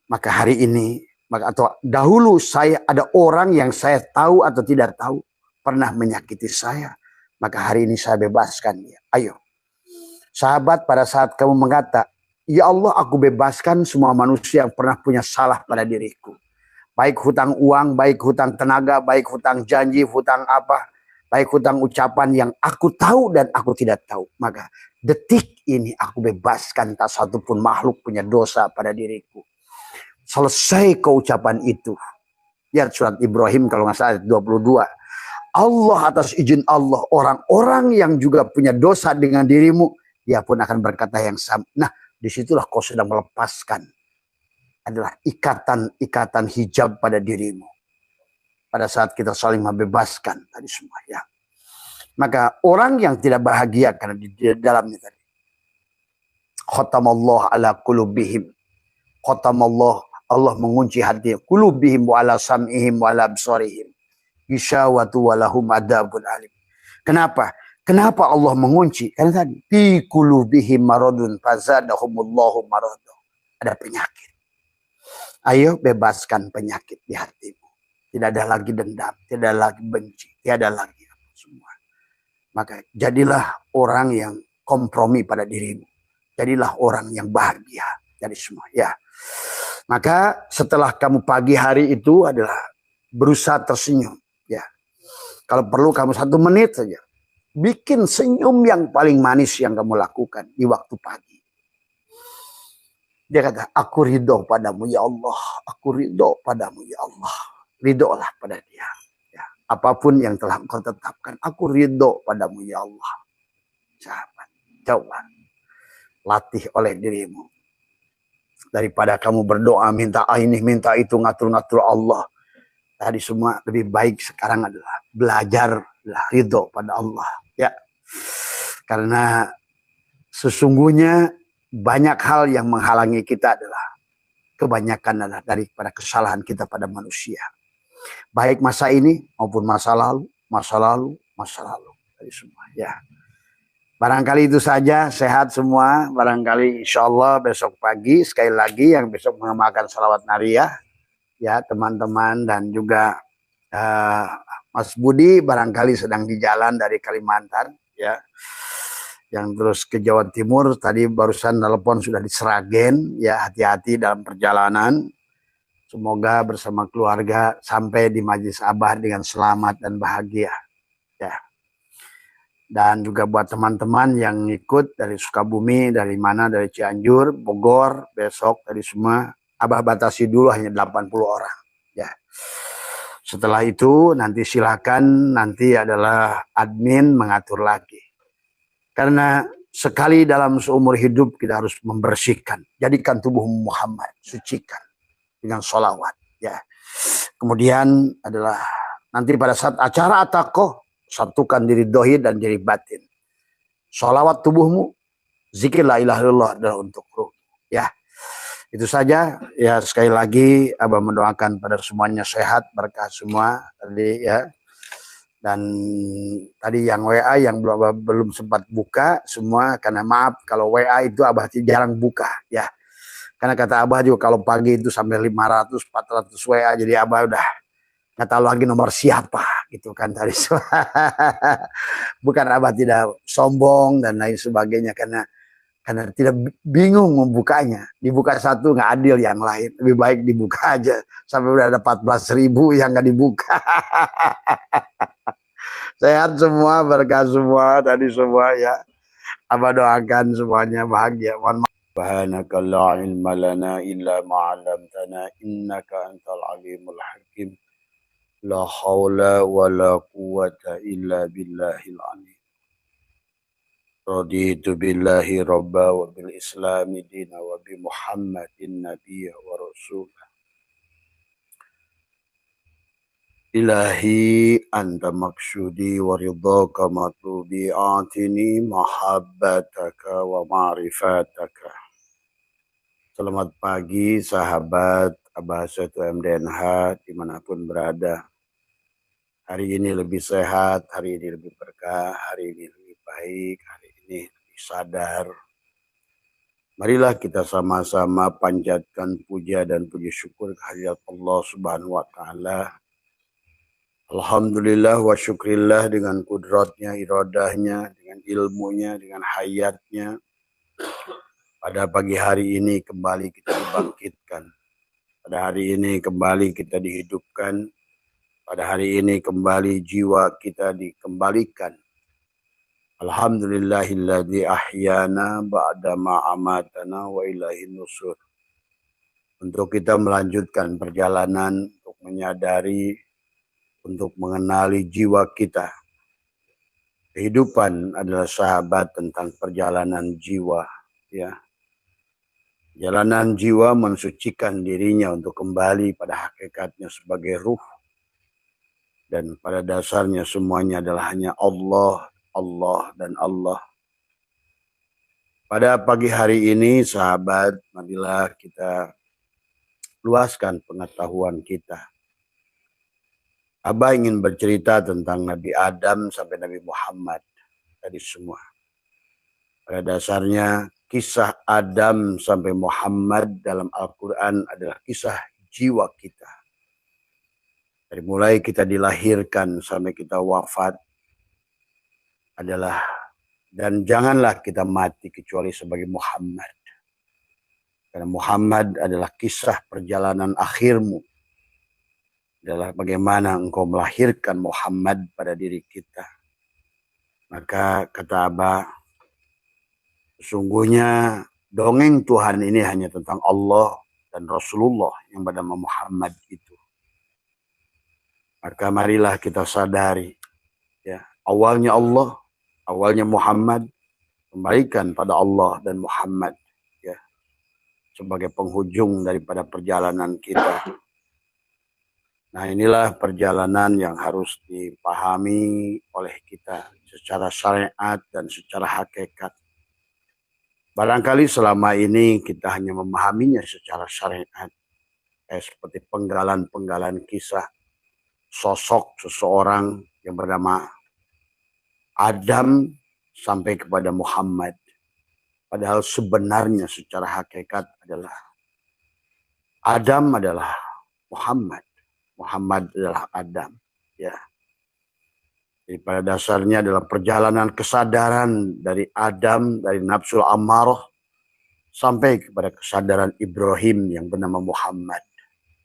[SPEAKER 1] Maka hari ini, atau dahulu saya ada orang yang saya tahu atau tidak tahu pernah menyakiti saya. Maka hari ini saya bebaskan dia. Ayo. Sahabat, pada saat kamu mengata, ya Allah, aku bebaskan semua manusia yang pernah punya salah pada diriku. Baik hutang uang, baik hutang tenaga, baik hutang janji, hutang apa. Baik hutang ucapan yang aku tahu dan aku tidak tahu. Maka detik ini aku bebaskan tak satu pun makhluk punya dosa pada diriku. Selesai keucapan itu. Lihat surat Ibrahim kalau nggak salah 22. Allah atas izin Allah. Orang-orang yang juga punya dosa dengan dirimu. Dia pun akan berkata yang sama. Nah disitulah kau sedang melepaskan. Adalah ikatan-ikatan hijab pada dirimu. pada saat kita saling membebaskan tadi semua ya. Maka orang yang tidak bahagia karena di dalamnya tadi. Khatamallah ala qulubihim. Khatamallah, Allah mengunci hati qulubihim wa ala sam'ihim wa ala absarihim. Isyawatu wa lahum adabun alim. Kenapa? Kenapa Allah mengunci? Karena tadi fi qulubihim maradun fazadahumullahu marada. Ada penyakit. Ayo bebaskan penyakit di hatimu. Tidak ada lagi dendam, tidak ada lagi benci, tidak ada lagi semua. Maka jadilah orang yang kompromi pada dirimu. Jadilah orang yang bahagia dari semua. Ya. Maka setelah kamu pagi hari itu adalah berusaha tersenyum. Ya. Kalau perlu kamu 1 menit saja. Bikin senyum yang paling manis yang kamu lakukan di waktu pagi. Dia kata, aku ridho padamu ya Allah. Aku ridho padamu ya Allah. Ridholah pada dia. Ya. Apapun yang telah engkau tetapkan. Aku ridho padamu ya Allah. Sahabat, coba. Latih oleh dirimu. Daripada kamu berdoa, minta ini, minta itu, ngatur-ngatur Allah. Tadi semua lebih baik sekarang adalah belajar ridho pada Allah. Ya. Karena sesungguhnya banyak hal yang menghalangi kita adalah kebanyakan adalah daripada kesalahan kita pada manusia. Baik masa ini maupun masa lalu, masa lalu, masa lalu. Dari semua ya. Barangkali itu saja, sehat semua. Barangkali insya Allah besok pagi sekali lagi yang besok mengamalkan salawat nariyah. Ya teman-teman dan juga Mas Budi barangkali sedang di jalan dari Kalimantan. Ya. Yang terus ke Jawa Timur, tadi barusan telepon sudah di Sragen. Ya hati-hati dalam perjalanan. Semoga bersama keluarga sampai di Majlis Abah dengan selamat dan bahagia. Ya. Dan juga buat teman-teman yang ikut dari Sukabumi, dari mana, dari Cianjur, Bogor, besok dari semua. Abah batasi dulu hanya 80 orang. Ya. Setelah itu nanti silakan nanti adalah admin mengatur lagi. Karena sekali dalam seumur hidup kita harus membersihkan. Jadikan tubuh Muhammad, sucikan. Dengan sholawat ya. Kemudian adalah nanti pada saat acara atakoh satukan diri dohir dan diri batin. Sholawat tubuhmu, zikir la ilaha illallah adalah untuk ruh ya. Itu saja ya, sekali lagi Abah mendoakan pada semuanya sehat, berkah semua tadi ya. Dan tadi yang WA yang belum sempat buka semua, karena maaf kalau WA itu Abah jarang buka ya. Karena kata Abah juga kalau pagi itu sampai 500, 400 WA. Jadi Abah udah nggak tahu lagi nomor siapa gitu kan tadi. Bukan Abah tidak sombong dan lain sebagainya. Karena tidak bingung membukanya. Dibuka satu nggak adil yang lain. Lebih baik dibuka aja. Sampai udah ada 14.000 yang nggak dibuka. Sehat semua, berkah semua tadi semua ya. Abah doakan semuanya bahagia. Mohon maaf. Subhanaka la ilma lana illa ma 'allamtana innaka antal alimul hakim. La haula wa la quwwata illa billahil azim. Raditu billahi rabba wa bil islami dina wa bi Muhammadin nabiyya wa rasulah. Ilahi anta maksudi wa ridhaka matlubi atini mahabbataka wa ma'rifataka. Selamat pagi sahabat Abah 1 MDNH dimanapun berada. Hari ini lebih sehat, hari ini lebih berkah, hari ini lebih baik, hari ini lebih sadar. Marilah kita sama-sama panjatkan puja dan puji syukur kehadirat Allah Subhanahu wa Ta'ala. Alhamdulillah wa syukrillah dengan kudratnya, iradahnya, dengan ilmunya, dengan hayatnya. Pada pagi hari ini kembali kita dibangkitkan. Pada hari ini kembali kita dihidupkan. Pada hari ini kembali jiwa kita dikembalikan. Alhamdulillahilladzi ahyana ba'da ma amatana wa ilaihin nusur. Untuk kita melanjutkan perjalanan, untuk menyadari, untuk mengenali jiwa kita. Kehidupan adalah sahabat tentang perjalanan jiwa, ya. Jalanan jiwa mensucikan dirinya untuk kembali pada hakikatnya sebagai ruh. Dan pada dasarnya semuanya adalah hanya Allah, Allah, dan Allah. Pada pagi hari ini, sahabat, marilah kita luaskan pengetahuan kita. Abah ingin bercerita tentang Nabi Adam sampai Nabi Muhammad tadi semua. Pada dasarnya, kisah Adam sampai Muhammad dalam Al-Quran adalah kisah jiwa kita. Dari mulai kita dilahirkan sampai kita wafat adalah, dan janganlah kita mati kecuali sebagai Muhammad. Karena Muhammad adalah kisah perjalanan akhirmu. Adalah bagaimana engkau melahirkan Muhammad pada diri kita. Maka kata Abah, sesungguhnya dongeng Tuhan ini hanya tentang Allah dan Rasulullah yang bernama Muhammad itu. Maka marilah kita sadari, ya, awalnya Allah, awalnya Muhammad, kembalikan pada Allah dan Muhammad, ya, sebagai penghujung daripada perjalanan kita. Nah, inilah perjalanan yang harus dipahami oleh kita secara syariat dan secara hakikat. Barangkali selama ini kita hanya memahaminya secara syariat, seperti penggalan-penggalan kisah sosok seseorang yang bernama Adam sampai kepada Muhammad. Padahal sebenarnya secara hakikat adalah Adam adalah Muhammad. Muhammad adalah Adam. Ya. Jadi pada dasarnya adalah perjalanan kesadaran dari Adam, dari nafsul ammarah, sampai kepada kesadaran Ibrahim yang bernama Muhammad.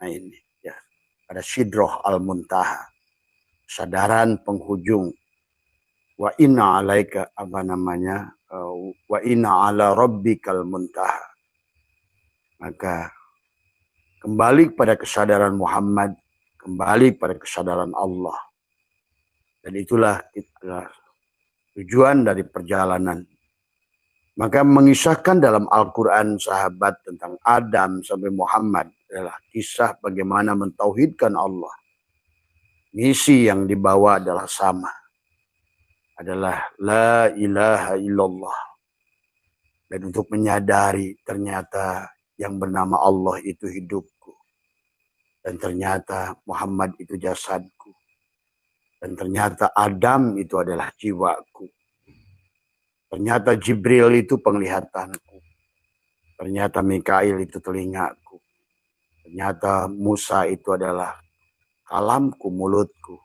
[SPEAKER 1] Nah ini. Ada Sidroh Al-Muntaha, kesadaran penghujung. Wa inna alaika wa inna ala rabbikal muntaha. Maka kembali pada kesadaran Muhammad, kembali pada kesadaran Allah. Dan itulah tujuan dari perjalanan. Maka mengisahkan dalam Al-Quran sahabat tentang Adam sampai Muhammad adalah kisah bagaimana mentauhidkan Allah. Misi yang dibawa adalah sama. Adalah la ilaha illallah. Dan untuk menyadari ternyata yang bernama Allah itu hidupku. Dan ternyata Muhammad itu jasadku. Dan ternyata Adam itu adalah jiwaku. Ternyata Jibril itu penglihatanku. Ternyata Mikail itu telingaku. Ternyata Musa itu adalah kalamku, mulutku.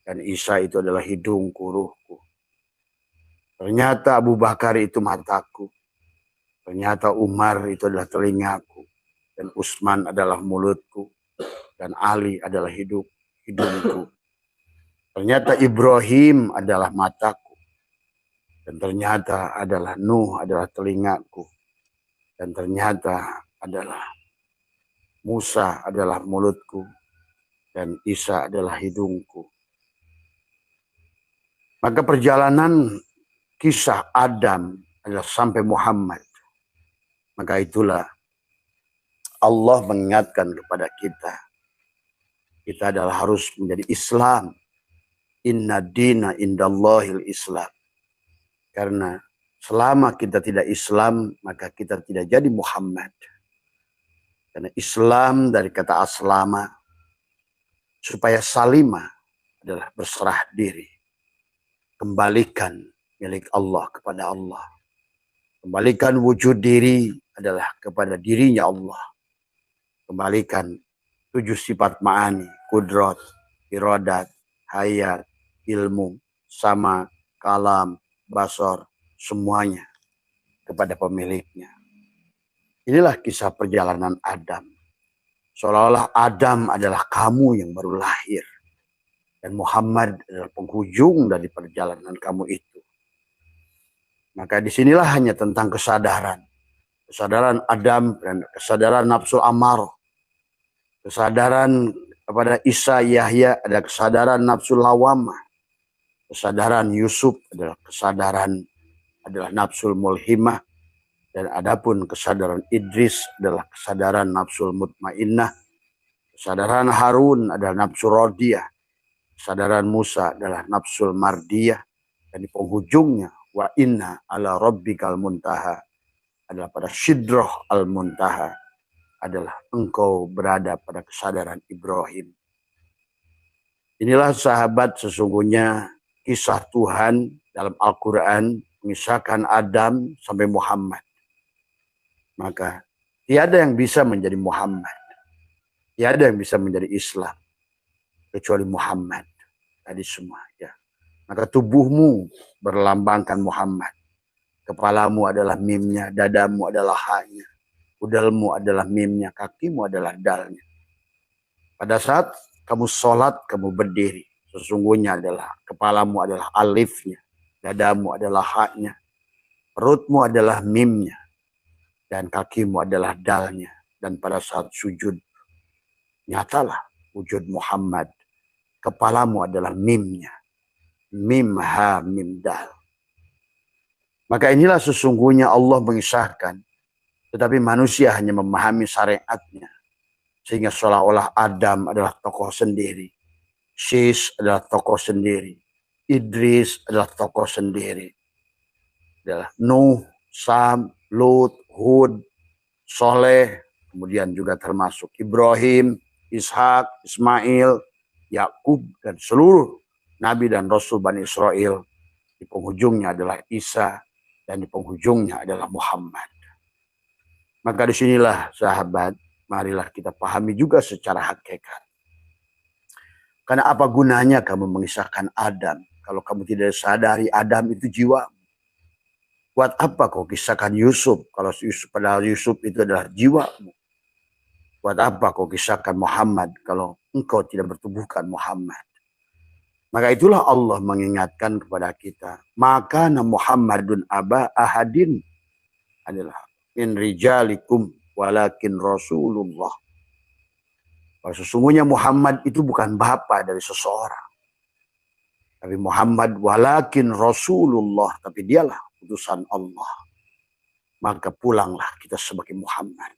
[SPEAKER 1] Dan Isa itu adalah hidungku, ruhku. Ternyata Abu Bakar itu mataku. Ternyata Umar itu adalah telingaku. Dan Utsman adalah mulutku. Dan Ali adalah hidungku. Ternyata Ibrahim adalah mataku. Dan ternyata adalah Nuh adalah telingaku. Dan ternyata adalah Musa adalah mulutku. Dan Isa adalah hidungku. Maka perjalanan kisah Adam adalah sampai Muhammad. Maka itulah Allah mengingatkan kepada kita. Kita adalah harus menjadi Islam. Inna dina indallahil Islam. Karena selama kita tidak Islam, maka kita tidak jadi Muhammad. Karena Islam dari kata aslama, supaya salima adalah berserah diri. Kembalikan milik Allah kepada Allah. Kembalikan wujud diri adalah kepada dirinya Allah. Kembalikan 7 sifat ma'ani, kudrat, iradat, hayat, ilmu, sama, kalam, basar, semuanya kepada pemiliknya. Inilah kisah perjalanan Adam. Seolah-olah Adam adalah kamu yang baru lahir. Dan Muhammad adalah penghujung dari perjalanan kamu itu. Maka disinilah hanya tentang kesadaran. Kesadaran Adam dan kesadaran nafsu ammarah. Kesadaran kepada Isa, Yahya ada kesadaran nafsu lawamah. Kesadaran Yusuf adalah kesadaran nafsul mulhimah. Dan adapun kesadaran Idris adalah kesadaran nafsul mutmainnah. Kesadaran Harun adalah nafsu rodiyah. Kesadaran Musa adalah nafsul mardiyah, dan di penghujungnya wa inna ala rabbikal muntaha adalah pada syidroh al muntaha, adalah engkau berada pada kesadaran Ibrahim. Inilah sahabat, sesungguhnya kisah Tuhan dalam Al-Quran mengisahkan Adam sampai Muhammad. Maka tiada yang bisa menjadi Muhammad, tiada yang bisa menjadi Islam kecuali Muhammad tadi semua, ya. Maka tubuhmu berlambangkan Muhammad. Kepalamu adalah mimnya, dadamu adalah hanya, udalmu adalah mimnya, kakimu adalah dalnya. Pada saat kamu sholat, kamu berdiri, sesungguhnya adalah kepalamu adalah alifnya, dadamu adalah haknya, perutmu adalah mimnya, dan kakimu adalah dalnya. Dan pada saat sujud, nyatalah wujud Muhammad. Kepalamu adalah mimnya, mim ha mim dal. Maka inilah sesungguhnya Allah mengisahkan, tetapi manusia hanya memahami syariatnya, sehingga seolah-olah Adam adalah tokoh sendiri, Sis adalah tokoh sendiri, Idris adalah tokoh sendiri, adalah Nuh, Sam, Lut, Hud, Soleh, kemudian juga termasuk Ibrahim, Ishak, Ismail, Yakub, dan seluruh Nabi dan Rasul Bani Israel. Di penghujungnya adalah Isa, dan di penghujungnya adalah Muhammad. Maka disinilah sahabat, marilah kita pahami juga secara hakikat. Karena apa gunanya kamu mengisahkan Adam kalau kamu tidak sadari Adam itu jiwa? Buat apa kau kisahkan Yusuf kalau padahal Yusuf itu adalah jiwamu? Buat apa kau kisahkan Muhammad kalau engkau tidak bertubuhkan Muhammad? Maka itulah Allah mengingatkan kepada kita. Maka Muhammadun aba ahadin adalah min rijalikum walakin Rasulullah. Bahwa sesungguhnya Muhammad itu bukan bapa dari seseorang. Tapi Muhammad walakin Rasulullah. Tapi dialah utusan Allah. Maka pulanglah kita sebagai Muhammad.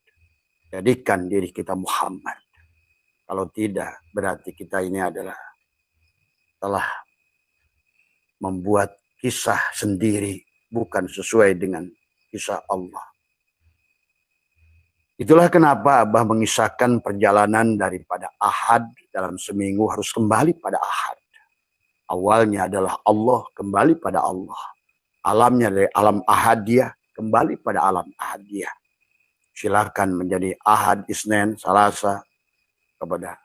[SPEAKER 1] Jadikan diri kita Muhammad. Kalau tidak, berarti kita ini adalah telah membuat kisah sendiri, bukan sesuai dengan kisah Allah. Itulah kenapa Abah mengisahkan perjalanan daripada Ahad dalam seminggu harus kembali pada Ahad. Awalnya adalah Allah, kembali pada Allah. Alamnya dari alam Ahadiyah, kembali pada alam Ahadiyah. Silakan menjadi Ahad, Isnin, Salasa, kepada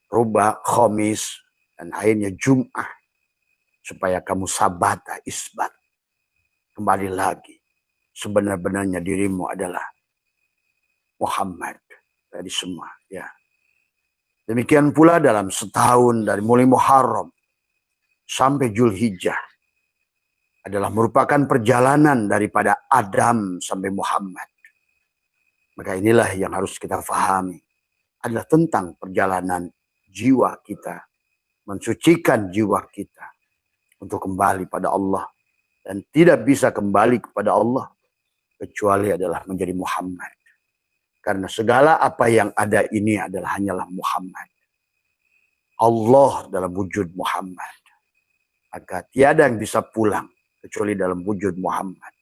[SPEAKER 1] Rubah, Khamis, dan akhirnya Jum'ah. Supaya kamu sabata isbat. Kembali lagi. Sebenar-benarnya dirimu adalah Muhammad. Tadi semua, ya. Demikian pula dalam setahun dari mulai Muharram sampai Zulhijjah adalah merupakan perjalanan daripada Adam sampai Muhammad. Maka inilah yang harus kita fahami. Adalah tentang perjalanan jiwa kita. Mensucikan jiwa kita. Untuk kembali pada Allah. Dan tidak bisa kembali kepada Allah. Kecuali adalah menjadi Muhammad. Karena segala apa yang ada ini adalah hanyalah Muhammad. Allah dalam wujud Muhammad. Maka tiada yang bisa pulang. Kecuali dalam wujud Muhammad.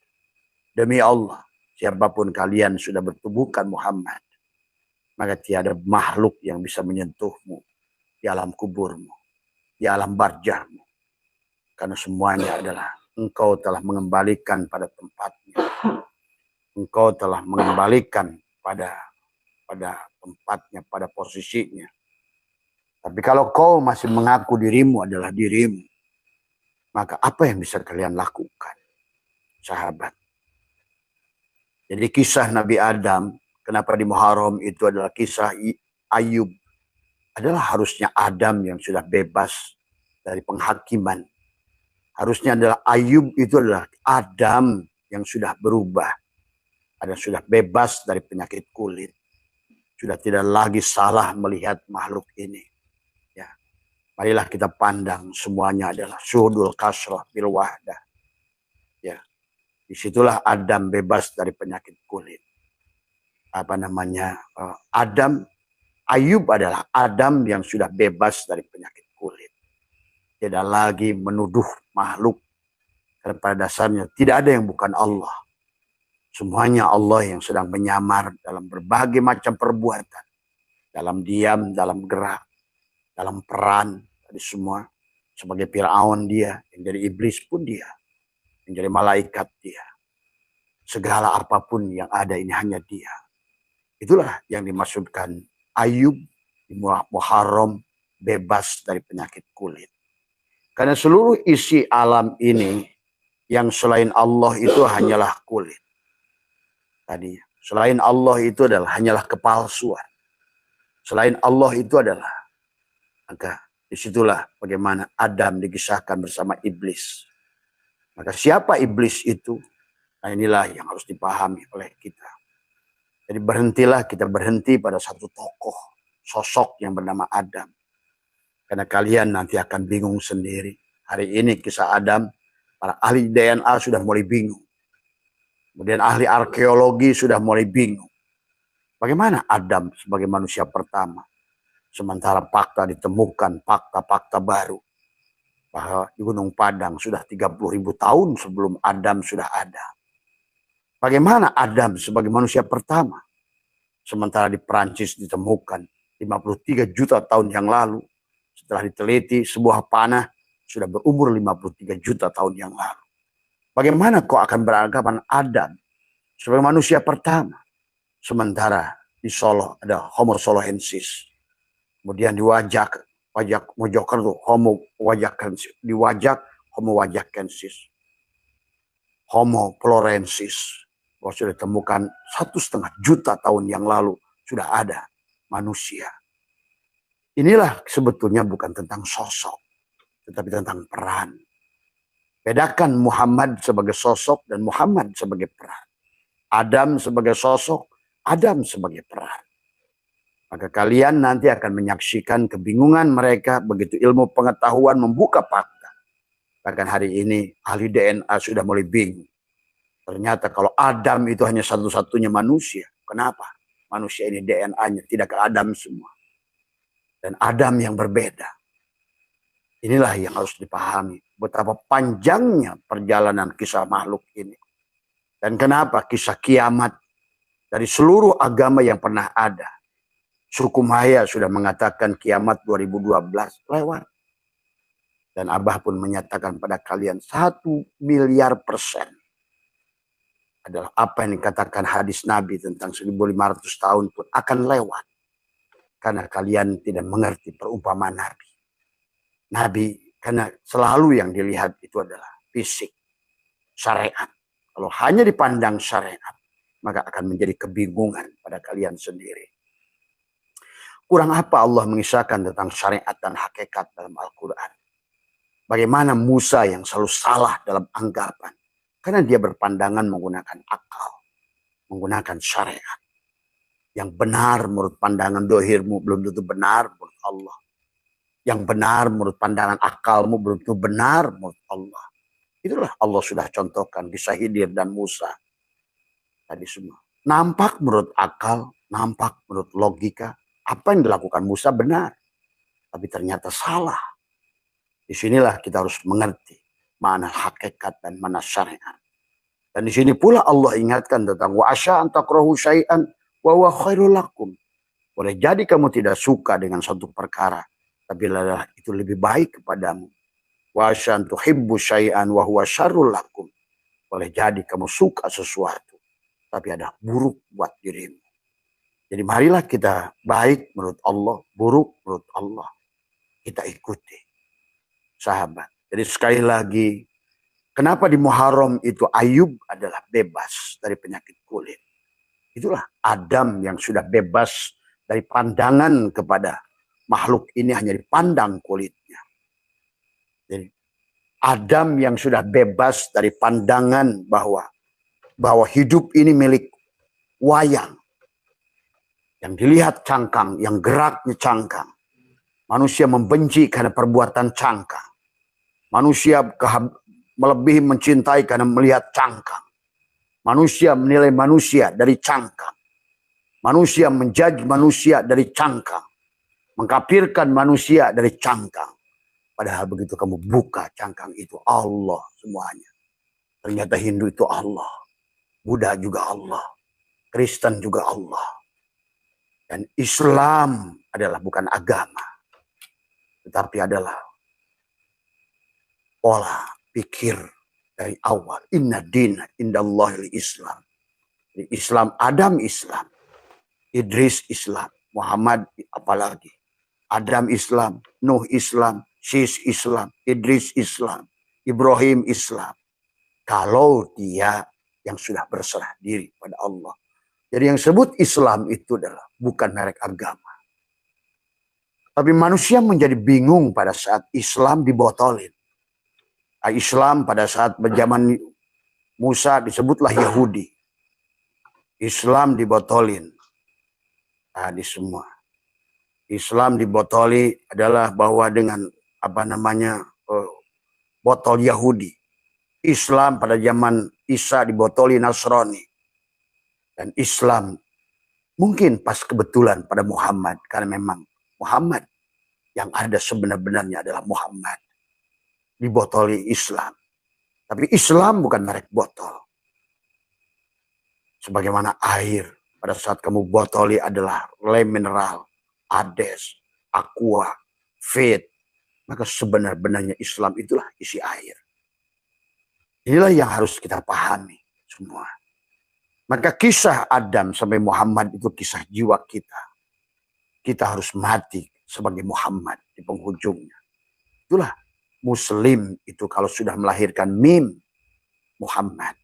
[SPEAKER 1] Demi Allah. Siapapun kalian sudah bertubuhkan Muhammad. Maka tiada makhluk yang bisa menyentuhmu. Di alam kuburmu. Di alam barjahmu. Karena semuanya adalah engkau telah mengembalikan pada tempatnya. Engkau telah mengembalikan pada tempatnya, pada posisinya. Tapi kalau kau masih mengaku dirimu adalah dirimu. Maka apa yang bisa kalian lakukan? Sahabat. Jadi kisah Nabi Adam, kenapa di Muharram itu adalah kisah Ayub. Adalah harusnya Adam yang sudah bebas dari penghakiman. Harusnya adalah Ayub itu adalah Adam yang sudah berubah. Ada sudah bebas dari penyakit kulit. Sudah tidak lagi salah melihat makhluk ini. Ya. Marilah kita pandang semuanya adalah syuhudul kasrah bil wahdah. Ya. Disitulah Adam bebas dari penyakit kulit. Ayub adalah Adam yang sudah bebas dari penyakit kulit. tidak lagi menuduh makhluk. Karena pada dasarnya tidak ada yang bukan Allah. Semuanya Allah yang sedang menyamar dalam berbagai macam perbuatan. Dalam diam, dalam gerak, dalam peran, tadi semua. Sebagai Fir'aun dia, yang jadi iblis pun dia, yang jadi malaikat dia. Segala apapun yang ada ini hanya dia. Itulah yang dimaksudkan Ayub di Muharram bebas dari penyakit kulit. Karena seluruh isi alam ini yang selain Allah itu hanyalah kulit. Tadi selain Allah itu adalah hanyalah kepalsuan. Selain Allah itu adalah, maka disitulah bagaimana Adam dikisahkan bersama iblis. Maka siapa iblis itu? Nah inilah yang harus dipahami oleh kita. Jadi berhentilah kita berhenti pada satu tokoh, sosok yang bernama Adam. Karena kalian nanti akan bingung sendiri. Hari ini kisah Adam, para ahli DNA sudah mulai bingung. Kemudian ahli arkeologi sudah mulai bingung. Bagaimana Adam sebagai manusia pertama? Sementara fakta ditemukan, fakta-fakta baru. Bahwa di Gunung Padang sudah 30.000 tahun sebelum Adam sudah ada. Bagaimana Adam sebagai manusia pertama? Sementara di Perancis ditemukan 53 juta tahun yang lalu. Setelah diteliti, sebuah panah sudah berumur 53 juta tahun yang lalu. Bagaimana kau akan beranggapan Adam sebagai manusia pertama? Sementara di Solo ada Homo soloensis. Kemudian di Wajak Mojokerto Homo wajakensis. Di Wajak Homo wajakensis. Homo florensis. Bahwa sudah ditemukan 1,5 juta tahun yang lalu sudah ada manusia. Inilah sebetulnya bukan tentang sosok, tetapi tentang peran. Bedakan Muhammad sebagai sosok dan Muhammad sebagai peran. Adam sebagai sosok, Adam sebagai peran. Maka kalian nanti akan menyaksikan kebingungan mereka begitu ilmu pengetahuan membuka fakta. Bahkan hari ini ahli DNA sudah mulai bingung. Ternyata kalau Adam itu hanya satu-satunya manusia. Kenapa? Manusia ini DNA-nya tidak ke Adam semua. Dan Adam yang berbeda. Inilah yang harus dipahami. Betapa panjangnya perjalanan kisah makhluk ini. Dan kenapa kisah kiamat dari seluruh agama yang pernah ada. Suku Maya sudah mengatakan kiamat 2012 lewat. Dan Abah pun menyatakan pada kalian 1 miliar persen. Adalah apa yang dikatakan hadis Nabi tentang 1500 tahun pun akan lewat. Karena kalian tidak mengerti perumpamaan Nabi. Nabi, karena selalu yang dilihat itu adalah fisik, syariat. Kalau hanya dipandang syariat, maka akan menjadi kebingungan pada kalian sendiri. Kurang apa Allah mengisahkan tentang syariat dan hakikat dalam Al-Quran? Bagaimana Musa yang selalu salah dalam anggapan? Karena dia berpandangan menggunakan akal. Menggunakan syariat. Yang benar menurut pandangan dohirmu belum tentu benar menurut Allah. Yang benar menurut pandangan akalmu belum tentu benar menurut Allah. Itulah Allah sudah contohkan kisah Khidir dan Musa. Tadi semua. Nampak menurut akal, nampak menurut logika. Apa yang dilakukan Musa benar. Tapi ternyata salah. Disinilah kita harus mengerti mana hakikat dan mana syariat. Dan di sini pula Allah ingatkan tentang wa asya an takrahu syai'an wa huwa khairul lakum. Boleh jadi kamu tidak suka dengan satu perkara, tapi adalah itu lebih baik kepadamu. Wa asya an tuhibbu syai'an wa huwa syarrul lakum. Boleh jadi kamu suka sesuatu, tapi ada buruk buat dirimu. Jadi marilah kita baik menurut Allah, buruk menurut Allah. Kita ikuti. Sahabat. Jadi sekali lagi, kenapa di Muharram itu Ayub adalah bebas dari penyakit kulit. Itulah Adam yang sudah bebas dari pandangan kepada makhluk ini hanya dipandang kulitnya. Jadi Adam yang sudah bebas dari pandangan bahwa hidup ini milik wayang. Yang dilihat cangkang, yang geraknya cangkang. Manusia membenci karena perbuatan cangkang. Manusia melebihi mencintai karena melihat cangkang. Manusia menilai manusia dari cangkang. Manusia menjudge manusia dari cangkang. Mengkafirkan manusia dari cangkang. Padahal begitu kamu buka cangkang itu Allah semuanya. Ternyata Hindu itu Allah. Buddha juga Allah. Kristen juga Allah. Dan Islam adalah bukan agama. Tetapi adalah pola pikir dari awal. Inna dina indallahil Islam. Islam, Adam Islam. Idris Islam. Muhammad apalagi. Adam Islam. Nuh Islam. Sis Islam. Idris Islam. Ibrahim Islam. Kalau dia yang sudah berserah diri pada Allah. Jadi yang sebut Islam itu adalah bukan merek agama. Tapi manusia menjadi bingung pada saat Islam dibotolin. Islam pada saat zaman Musa disebutlah Yahudi. Islam dibotolin. Di semua. Islam dibotoli adalah bahwa dengan botol Yahudi. Islam pada zaman Isa dibotoli Nasrani. Dan Islam mungkin pas kebetulan pada Muhammad. Karena memang Muhammad yang ada sebenarnya adalah Muhammad. Dibotoli Islam. Tapi Islam bukan merek botol. Sebagaimana air. Pada saat kamu botoli adalah Le Mineral, Ades, Aqua, Fit. Maka sebenarnya Islam itulah isi air. Inilah yang harus kita pahami semua. Maka kisah Adam sampai Muhammad itu kisah jiwa kita. Kita harus mati sebagai Muhammad di penghujungnya. Itulah Muslim itu kalau sudah melahirkan mim Muhammad.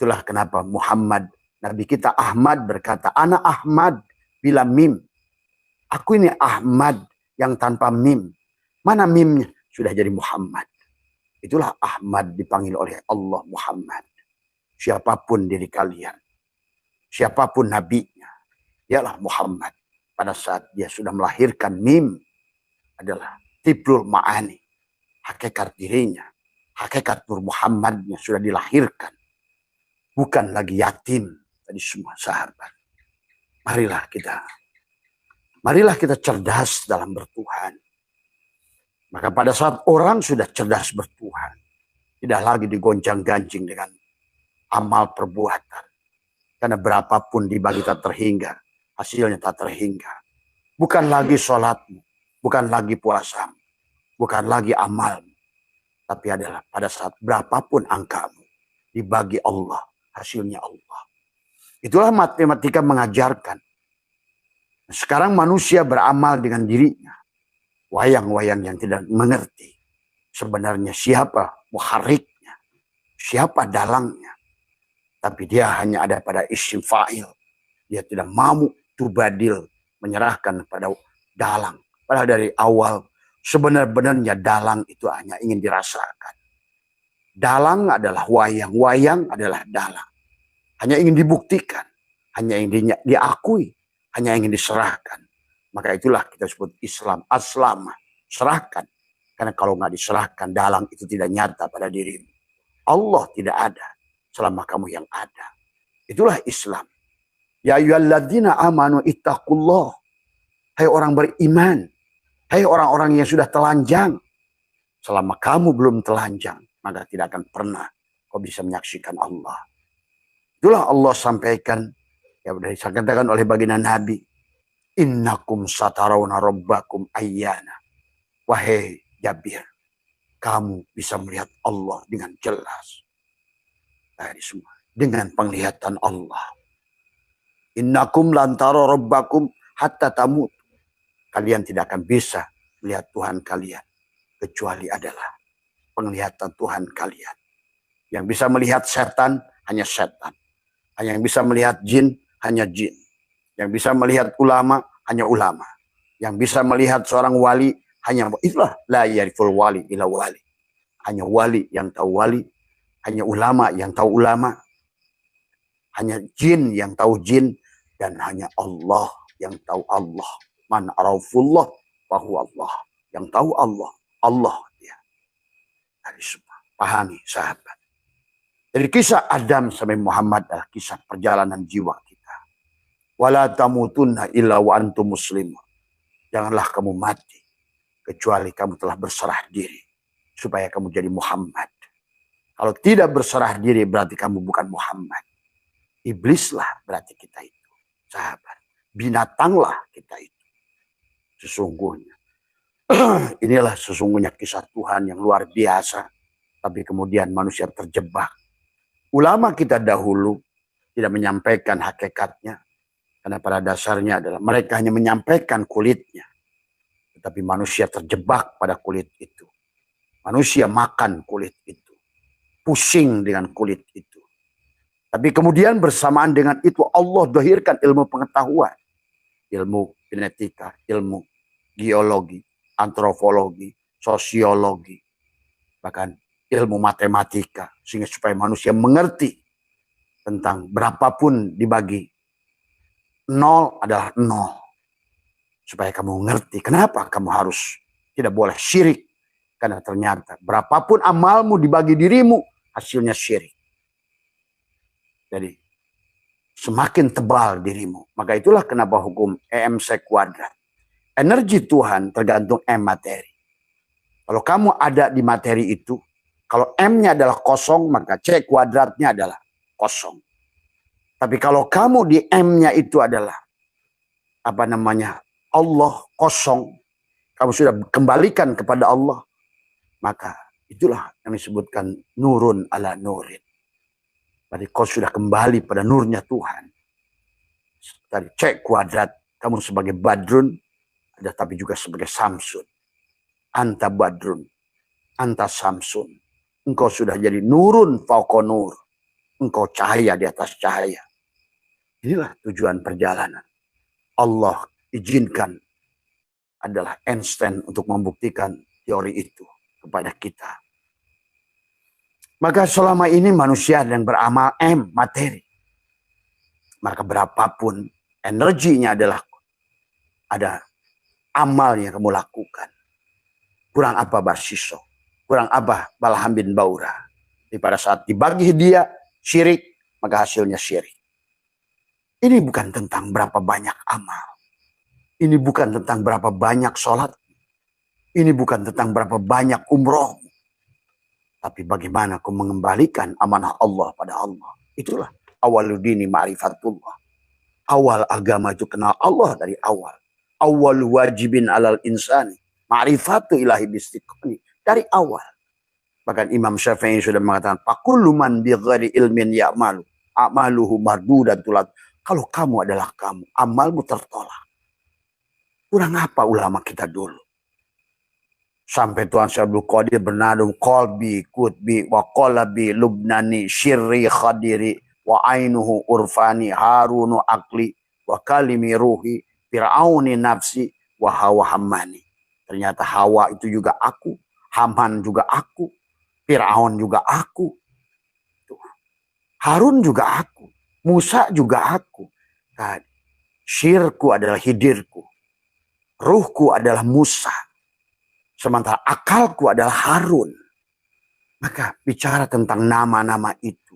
[SPEAKER 1] Itulah kenapa Muhammad, Nabi kita Ahmad berkata, Ana Ahmad bila mim. Aku ini Ahmad yang tanpa mim. Mana mimnya? Sudah jadi Muhammad. Itulah Ahmad dipanggil oleh Allah Muhammad. Siapapun diri kalian, siapapun nabinya, dialah Muhammad. Pada saat dia sudah melahirkan mim adalah tibrul ma'ani, hakikat dirinya, hakikat Nur Muhammadnya sudah dilahirkan. Bukan lagi yatim tadi semua sahabat. Marilah kita cerdas dalam bertuhan. Maka pada saat orang sudah cerdas bertuhan, tidak lagi digoncang-gancing dengan amal perbuatan. Karena berapapun dibagi tak terhingga, hasilnya tak terhingga. Bukan lagi sholatmu, bukan lagi puasamu, bukan lagi amalmu. Tapi adalah pada saat berapapun angkamu, dibagi Allah, hasilnya Allah. Itulah matematika mengajarkan. Sekarang manusia beramal dengan dirinya. Wayang-wayang yang tidak mengerti. Sebenarnya siapa muharriknya, siapa dalangnya. Tapi dia hanya ada pada isim fa'il. Dia tidak mau tubadil menyerahkan pada dalang. Padahal dari awal sebenarnya dalang itu hanya ingin dirasakan. Dalang adalah wayang, wayang adalah dalang. Hanya ingin dibuktikan, hanya ingin diakui, hanya ingin diserahkan. Maka itulah kita sebut Islam, aslama, serahkan. Karena kalau nggak diserahkan, dalang itu tidak nyata pada dirimu. Allah tidak ada selama kamu yang ada. Itulah Islam. Ya ayyuhalladzina amanu ittaqullah. Hai orang beriman. Hai orang-orang yang sudah telanjang. Selama kamu belum telanjang, maka tidak akan pernah kau bisa menyaksikan Allah. Itulah Allah sampaikan, ya sudah disampaikan oleh baginda Nabi. Innakum satarawna rabbakum ayyana. Wahai Jabir, kamu bisa melihat Allah dengan jelas. Tadi semua dengan penglihatan Allah. Innakum lantara rabbakum hatta tamut. Kalian tidak akan bisa melihat Tuhan kalian kecuali adalah penglihatan Tuhan kalian. Yang bisa melihat setan hanya setan. Yang bisa melihat jin hanya jin. Yang bisa melihat ulama hanya ulama. Yang bisa melihat seorang wali hanya itulah la yariful wali ila wali. Hanya wali yang tahu wali, hanya ulama yang tahu ulama, hanya jin yang tahu jin, dan hanya Allah yang tahu Allah. Man arafullah fahuwa Allah. Yang tahu Allah, Allah dia. Dari semua. Pahami sahabat. Dari kisah Adam sampai Muhammad adalah kisah perjalanan jiwa kita. Wala tamutunna illa wa antum muslimun. Janganlah kamu mati kecuali kamu telah berserah diri supaya kamu jadi Muhammad. Kalau tidak berserah diri berarti kamu bukan Muhammad. Iblislah berarti kita itu, sahabat. Binatanglah kita itu. Sesungguhnya. Inilah sesungguhnya kisah Tuhan yang luar biasa. Tapi kemudian manusia terjebak. Ulama kita dahulu tidak menyampaikan hakikatnya. Karena pada dasarnya adalah mereka hanya menyampaikan kulitnya. Tetapi manusia terjebak pada kulit itu. Manusia makan kulit itu. Pusing dengan kulit itu. Tapi kemudian bersamaan dengan itu Allah dohirkan ilmu pengetahuan. Ilmu genetika, ilmu geologi, antropologi, sosiologi. Bahkan ilmu matematika. Sehingga supaya manusia mengerti tentang berapapun dibagi 0 adalah 0. Supaya kamu mengerti kenapa kamu harus tidak boleh syirik. Karena ternyata berapapun amalmu dibagi dirimu, hasilnya syirik. Jadi semakin tebal dirimu. Maka itulah kenapa hukum EMC kuadrat. Energi Tuhan tergantung M materi. Kalau kamu ada di materi itu, kalau M-nya adalah kosong, maka C kuadratnya adalah kosong. Tapi kalau kamu di M-nya itu adalah Allah kosong, kamu sudah kembalikan kepada Allah, maka itulah yang disebutkan nurun ala nurin. Berarti kau sudah kembali pada nurnya Tuhan. Tadi cek kuadrat, kamu sebagai badrun, ada tapi juga sebagai samsun. Anta badrun, anta samsun. Engkau sudah jadi nurun fauqa nur. Engkau cahaya di atas cahaya. Inilah tujuan perjalanan. Allah izinkan adalah Einstein untuk membuktikan teori itu kepada kita. Maka selama ini manusia yang beramal M, materi. Maka berapapun energinya adalah ada amal yang kamu lakukan. Kurang apa Barsiso? Kurang apa Balham bin Baura? Jadi pada saat dibagi dia syirik, maka hasilnya syirik. Ini bukan tentang berapa banyak amal. Ini bukan tentang berapa banyak sholat. Ini bukan tentang berapa banyak umroh. Tapi bagaimana kau mengembalikan amanah Allah pada Allah. Itulah awaludini ma'rifatullah. Awal agama itu kenal Allah dari awal. Awal wajibin alal insani. Ma'rifatu ilahi bistiqani. Dari awal. Bahkan Imam Syafi'i sudah mengatakan. Fakullu man bighari ilmin ya'malu. A'maluhu mardudatulad. Kalau kamu adalah kamu. Amalmu tertolak. Kurang apa ulama kita dulu. Sampai Tuhan Syekh Abdul Qadir bernadum qalbi kutbi wa qalabi lubnani syirri khadiri wa ainuhu urfani harunu akli wa kalimi ruhi fir'auni nafsi wa hawa hammani. Ternyata Hawa itu juga aku, Haman juga aku, Fir'aun juga aku, Harun juga aku, Musa juga aku. Syirku adalah hidirku, ruhku adalah Musa. Sementara akalku adalah Harun. Maka bicara tentang nama-nama itu.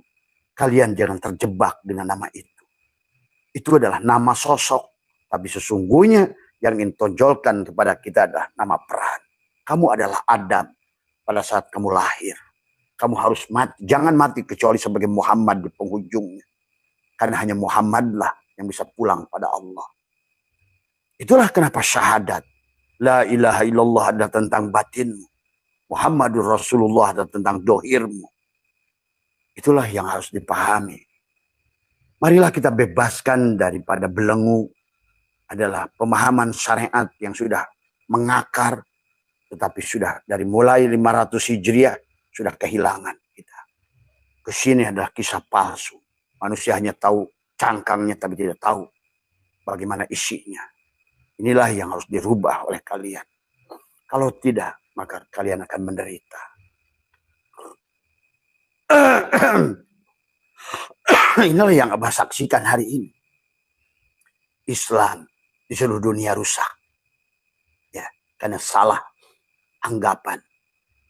[SPEAKER 1] Kalian jangan terjebak dengan nama itu. Itu adalah nama sosok. Tapi sesungguhnya yang ingin tonjolkan kepada kita adalah nama peran. Kamu adalah Adam pada saat kamu lahir. Kamu harus mati. Jangan mati kecuali sebagai Muhammad di penghujungnya. Karena hanya Muhammadlah yang bisa pulang pada Allah. Itulah kenapa syahadat. La ilaha illallah ada tentang batinmu. Muhammadur Rasulullah ada tentang dohirmu. Itulah yang harus dipahami. Marilah kita bebaskan daripada belenggu. Adalah pemahaman syariat yang sudah mengakar. Tetapi sudah dari mulai 500 Hijriah. Sudah kehilangan kita. Kesini adalah kisah palsu. Manusia hanya tahu cangkangnya tapi tidak tahu bagaimana isinya. Inilah yang harus dirubah oleh kalian. Kalau tidak, maka kalian akan menderita. Inilah yang Abah saksikan hari ini. Islam di seluruh dunia rusak. Ya, karena salah anggapan.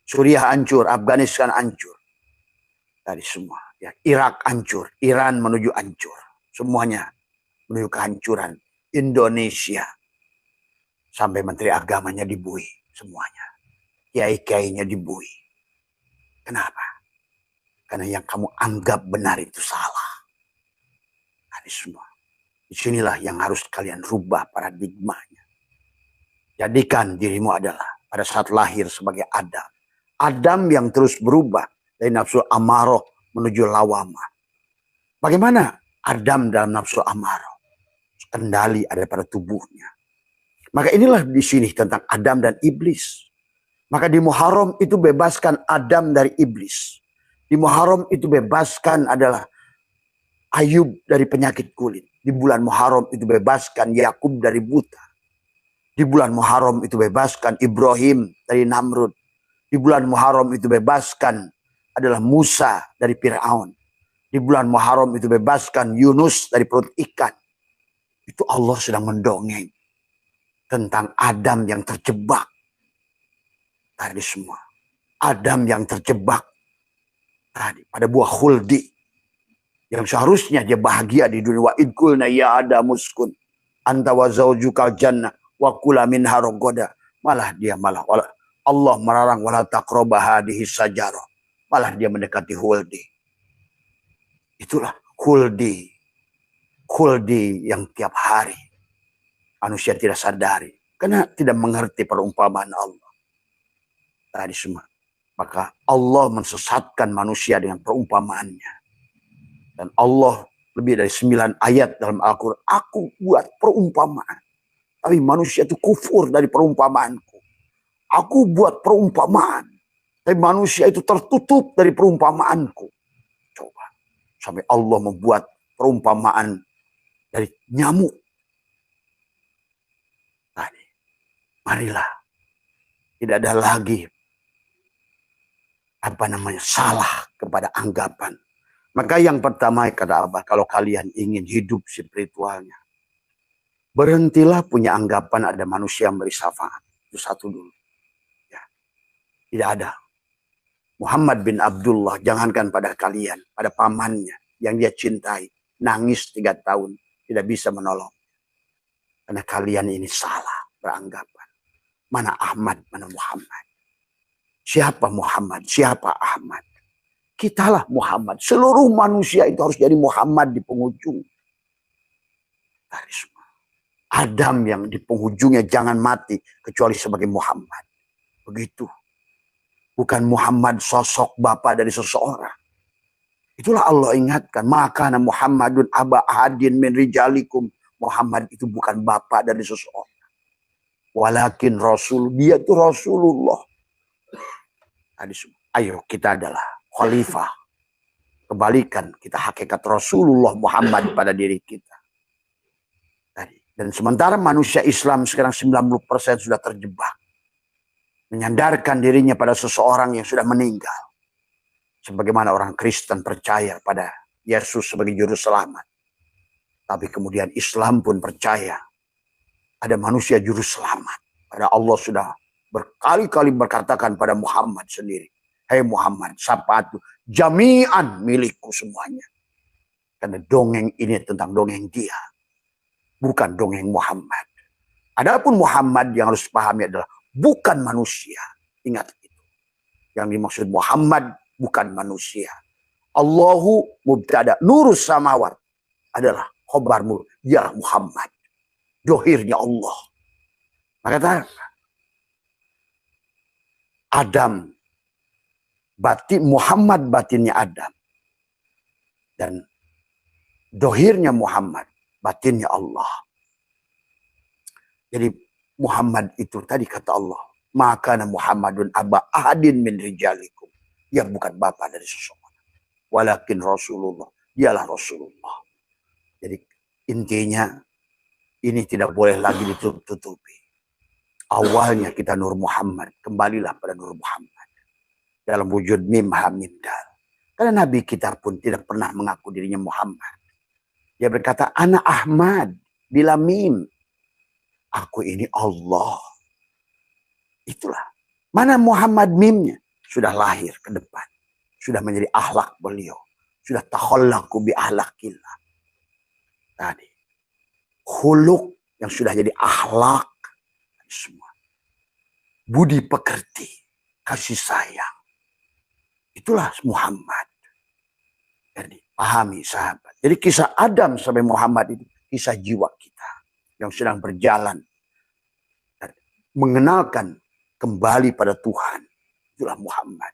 [SPEAKER 1] Suriah hancur, Afghanistan hancur. Dari semua. Ya, Irak hancur, Iran menuju hancur. Semuanya menuju kehancuran. Indonesia. Sampai menteri agamanya dibui. semuanya. Kiai-kiainya dibui. Kenapa? Karena yang kamu anggap benar itu salah. Ini semua. Disinilah yang harus kalian rubah paradigmanya. Jadikan dirimu adalah pada saat lahir sebagai Adam. Adam yang terus berubah dari nafsu amarah menuju lawamah. Bagaimana Adam dalam nafsu amarah? Kendali ada pada tubuhnya. Maka inilah di sini tentang Adam dan iblis. Maka di Muharram itu bebaskan Adam dari iblis. Di Muharram itu bebaskan adalah Ayub dari penyakit kulit. Di bulan Muharram itu bebaskan Yakub dari buta. Di bulan Muharram itu bebaskan Ibrahim dari Namrud. Di bulan Muharram itu bebaskan adalah Musa dari Fir'aun. Di bulan Muharram itu bebaskan Yunus dari perut ikan. Itu Allah sedang mendongeng tentang Adam yang terjebak. Tadi semua. Adam yang terjebak tadi pada buah khuldi. Yang seharusnya dia bahagia di dunia. Wa idkulna ya Adam uskun. Anta wa zawjukal jannah. Wa kula minha rogoda. Malah Allah melarang wala taqraba hadhihi sajarah. Malah dia mendekati khuldi. Itulah khuldi. Khuldi yang tiap hari manusia tidak sadari. Karena tidak mengerti perumpamaan Allah. Tadi semua. Maka Allah mensesatkan manusia dengan perumpamaannya. Dan Allah lebih dari 9 ayat dalam Al-Quran. Aku buat perumpamaan. Tapi manusia itu kufur dari perumpamaanku. Aku buat perumpamaan. Tapi manusia itu tertutup dari perumpamaanku. Coba. Sampai Allah membuat perumpamaan dari nyamuk. Tadi. Marilah. Tidak ada lagi salah kepada anggapan. Maka yang pertama kata Abah, kalau kalian ingin hidup spiritualnya, berhentilah punya anggapan ada manusia yang beri syafaat. Itu satu dulu. Ya. Tidak ada. Muhammad bin Abdullah, jangankan pada kalian, pada pamannya yang dia cintai, nangis 3 tahun, tidak bisa menolong. Karena kalian ini salah beranggapan. Mana Ahmad, mana Muhammad. Siapa Muhammad, siapa Ahmad? Kitalah Muhammad. Seluruh manusia itu harus jadi Muhammad di penghujung. Dari semua. Adam yang di penghujungnya jangan mati kecuali sebagai Muhammad. Begitu. Bukan Muhammad sosok bapak dari seseorang. Itulah Allah ingatkan. Maka Muhammadun aba ahadin min rijalikum. Muhammad itu bukan bapak dari seseorang. Walakin Rasul. Dia itu Rasulullah. Ayo kita adalah khalifah. Kembalikan kita hakikat Rasulullah Muhammad pada diri kita. Dan sementara manusia Islam sekarang 90% sudah terjebak. Menyandarkan dirinya pada seseorang yang sudah meninggal. Sebagaimana orang Kristen percaya pada Yesus sebagai juru selamat. Tapi kemudian Islam pun percaya ada manusia juru selamat. Pada Allah sudah berkali-kali berkatakan pada Muhammad sendiri. Hei Muhammad, syafaatku jami'an milikku semuanya. Karena dongeng ini tentang dongeng dia. Bukan dongeng Muhammad. Adapun Muhammad yang harus pahami adalah bukan manusia. Ingat itu. Yang dimaksud Muhammad bukan manusia. Allahu mubtada nurus samawat adalah khobarmu ya Muhammad. Dohirnya Allah. Maka Adam Muhammad batinnya Adam. Dan dohirnya Muhammad, batinnya Allah. Jadi Muhammad itu tadi kata Allah. Maka Muhammadun aba ahadin min rijalikum. Yang bukan bapak dari seseorang. Walakin Rasulullah. Dialah Rasulullah. Jadi intinya ini tidak boleh lagi ditutupi. Awalnya kita Nur Muhammad. Kembalilah pada Nur Muhammad. Dalam wujud mim ha mim dal. Karena Nabi kita pun tidak pernah mengaku dirinya Muhammad. Dia berkata, Ana Ahmad bila mim. Aku ini Allah. Itulah. Mana Muhammad mimnya? Sudah lahir ke depan. Sudah menjadi akhlak beliau. Sudah takhallaku bi akhlakillah. Tadi. Khuluk yang sudah jadi akhlak. Semua. budi pekerti, kasih sayang. Itulah Muhammad. Jadi pahami sahabat. Jadi kisah Adam sampai Muhammad itu kisah jiwa kita yang sedang berjalan dan mengenalkan kembali pada Tuhan. Itulah Muhammad.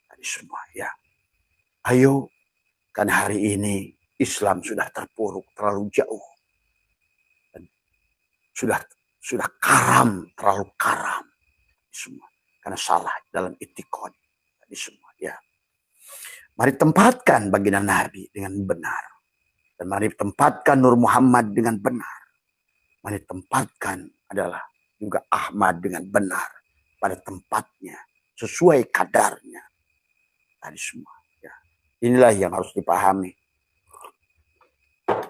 [SPEAKER 1] Tadi semua ya. Ayo, kan hari ini Islam sudah terpuruk terlalu jauh. Dan sudah karam, terlalu karam. Semua. Karena salah dalam itikad. Tadi semua ya. Mari tempatkan baginda Nabi dengan benar. Dan mari tempatkan Nur Muhammad dengan benar. Mari tempatkan adalah juga Ahmad dengan benar. Pada tempatnya. Sesuai kadarnya. Tadi semua. Ya. Inilah yang harus dipahami.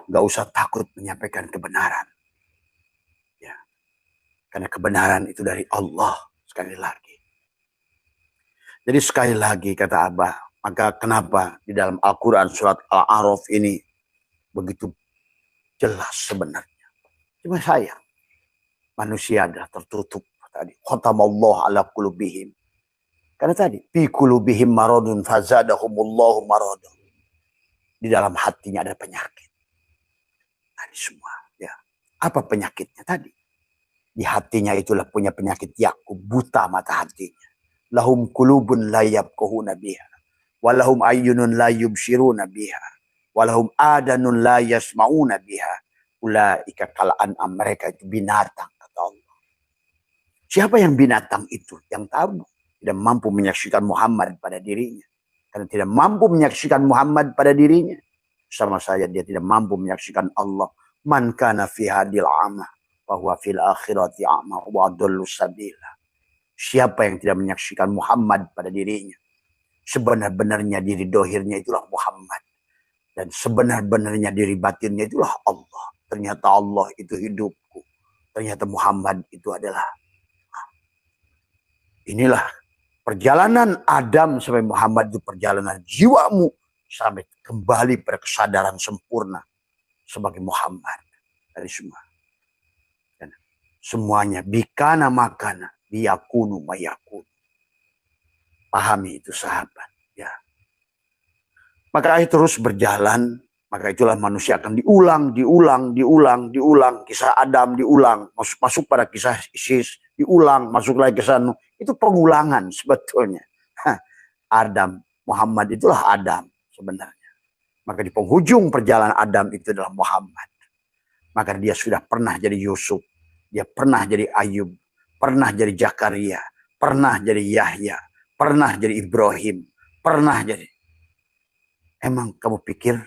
[SPEAKER 1] Gak usah takut menyampaikan kebenaran. Ya. Karena kebenaran itu dari Allah. Sekali lagi. Jadi sekali lagi kata Abah. Maka kenapa di dalam Al-Quran surat Al-A'raf ini begitu jelas sebenarnya. Cuma sayang. Manusia adalah tertutup tadi. Khatamallahu ala qulubihim. Karena tadi. Fi qulubihim maradun fazadahumullahu maradun. Di dalam hatinya ada penyakit. Tadi semua. Ya. Apa penyakitnya tadi? Di hatinya itulah punya penyakit Yakub. Buta mata hatinya. Lahum qulubun la yafqahuna biha. Walahum ayyunun la yubsiruna biha. Walahum adanun la yasma'una biha. Ulaika kal'an'am, mereka itu binatang, kata Allah. Siapa yang binatang itu? Yang tahu. Tidak mampu menyaksikan Muhammad pada dirinya. Karena tidak mampu menyaksikan Muhammad pada dirinya. Sama saya dia tidak mampu menyaksikan Allah. Man kana fi hadil ama. Bahwa fil akhirati ama. Wa adullu sabila. Siapa yang tidak menyaksikan Muhammad pada dirinya. Sebenar-benarnya diri dohirnya itulah Muhammad. Dan sebenar-benarnya diri batinnya itulah Allah. Ternyata Allah itu hidupku. Ternyata Muhammad itu adalah. Inilah perjalanan Adam sampai Muhammad itu perjalanan jiwamu. Sampai kembali pada kesadaran sempurna. Sebagai Muhammad. Dari semua. Dan semuanya. Bikana makana. Biyakunu mayakunu. Pahami itu sahabat. Ya. Maka terus berjalan. Maka itulah manusia akan diulang. Kisah Adam diulang. Masuk pada kisah Isis. Diulang. Masuk lagi ke sana. Itu pengulangan sebetulnya. Adam. Muhammad itulah Adam sebenarnya. Maka di penghujung perjalanan Adam itu adalah Muhammad. Maka dia sudah pernah jadi Yusuf. Dia pernah jadi Ayub. Pernah jadi Zakaria. Pernah jadi Yahya. Pernah jadi Ibrahim. Pernah jadi. Emang kamu pikir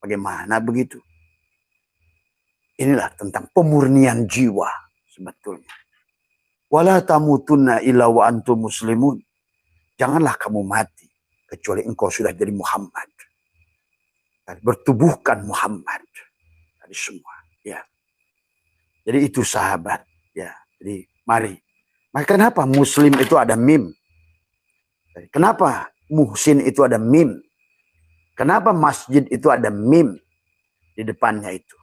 [SPEAKER 1] bagaimana begitu? Inilah tentang pemurnian jiwa sebetulnya. Wala tamutunna illa wa antum muslimun. Janganlah kamu mati kecuali engkau sudah jadi Muhammad. Dan bertubuhkan Muhammad. Dari semua. Ya. Jadi itu sahabat. Ya. Jadi mari. Maka kenapa Muslim itu ada mim? Kenapa Muhsin itu ada mim? Kenapa masjid itu ada mim di depannya itu?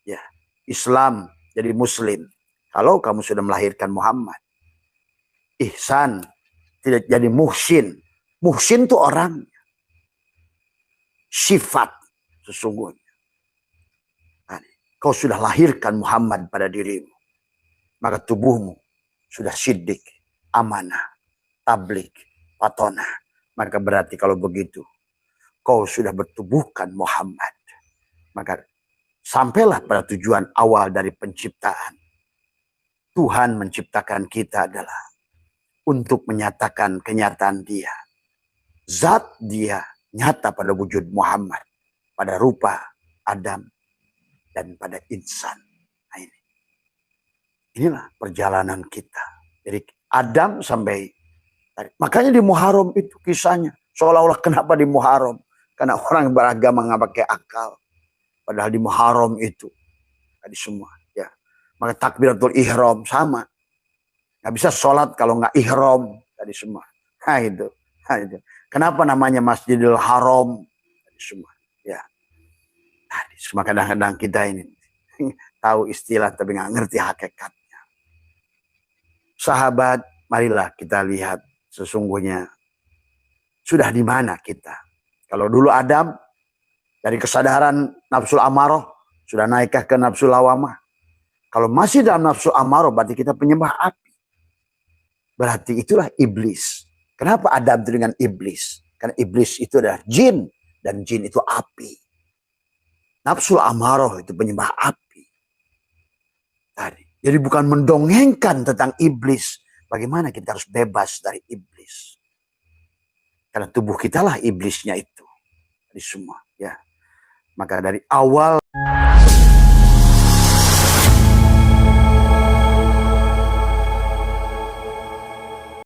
[SPEAKER 1] Ya, Islam jadi Muslim. Kalau kamu sudah melahirkan Muhammad. Ihsan tidak jadi Muhsin. Muhsin itu orang. Sifat sesungguhnya. Kau sudah lahirkan Muhammad pada dirimu. Maka tubuhmu sudah siddiq, amanah, tablik, patona. Maka berarti kalau begitu, kau sudah bertubuhkan Muhammad. Maka sampailah pada tujuan awal dari penciptaan. Tuhan menciptakan kita adalah untuk menyatakan kenyataan dia. Zat dia nyata pada wujud Muhammad. Pada rupa Adam dan pada insan. Nah ini. Inilah perjalanan kita. Dari Adam sampai makanya di Muharram itu kisahnya. Seolah-olah kenapa di Muharram? Karena orang beragama nggak pakai akal. Padahal di Muharram itu. Tadi semua. Ya. Maka takbiratul ihram sama. Nggak bisa sholat kalau nggak ihram. Tadi semua. Nah itu. Nah, itu. Kenapa namanya Masjidil Haram? Tadi semua. Ya. Tadi semua kadang-kadang kita ini. Tahu istilah tapi nggak ngerti hakikatnya. Sahabat, marilah kita lihat sesungguhnya sudah di mana kita. Kalau dulu Adam dari kesadaran nafsu amarah sudah naikkah ke nafsu lawamah? Kalau masih dalam nafsu amarah berarti kita penyembah api. Berarti itulah iblis. Kenapa Adam itu dengan iblis? Karena iblis itu adalah jin dan jin itu api. Nafsu amarah itu penyembah api. Tadi. Jadi bukan mendongengkan tentang iblis. Bagaimana kita harus bebas dari iblis. Karena tubuh kita lah iblisnya itu. Dari semua. Ya. Maka dari awal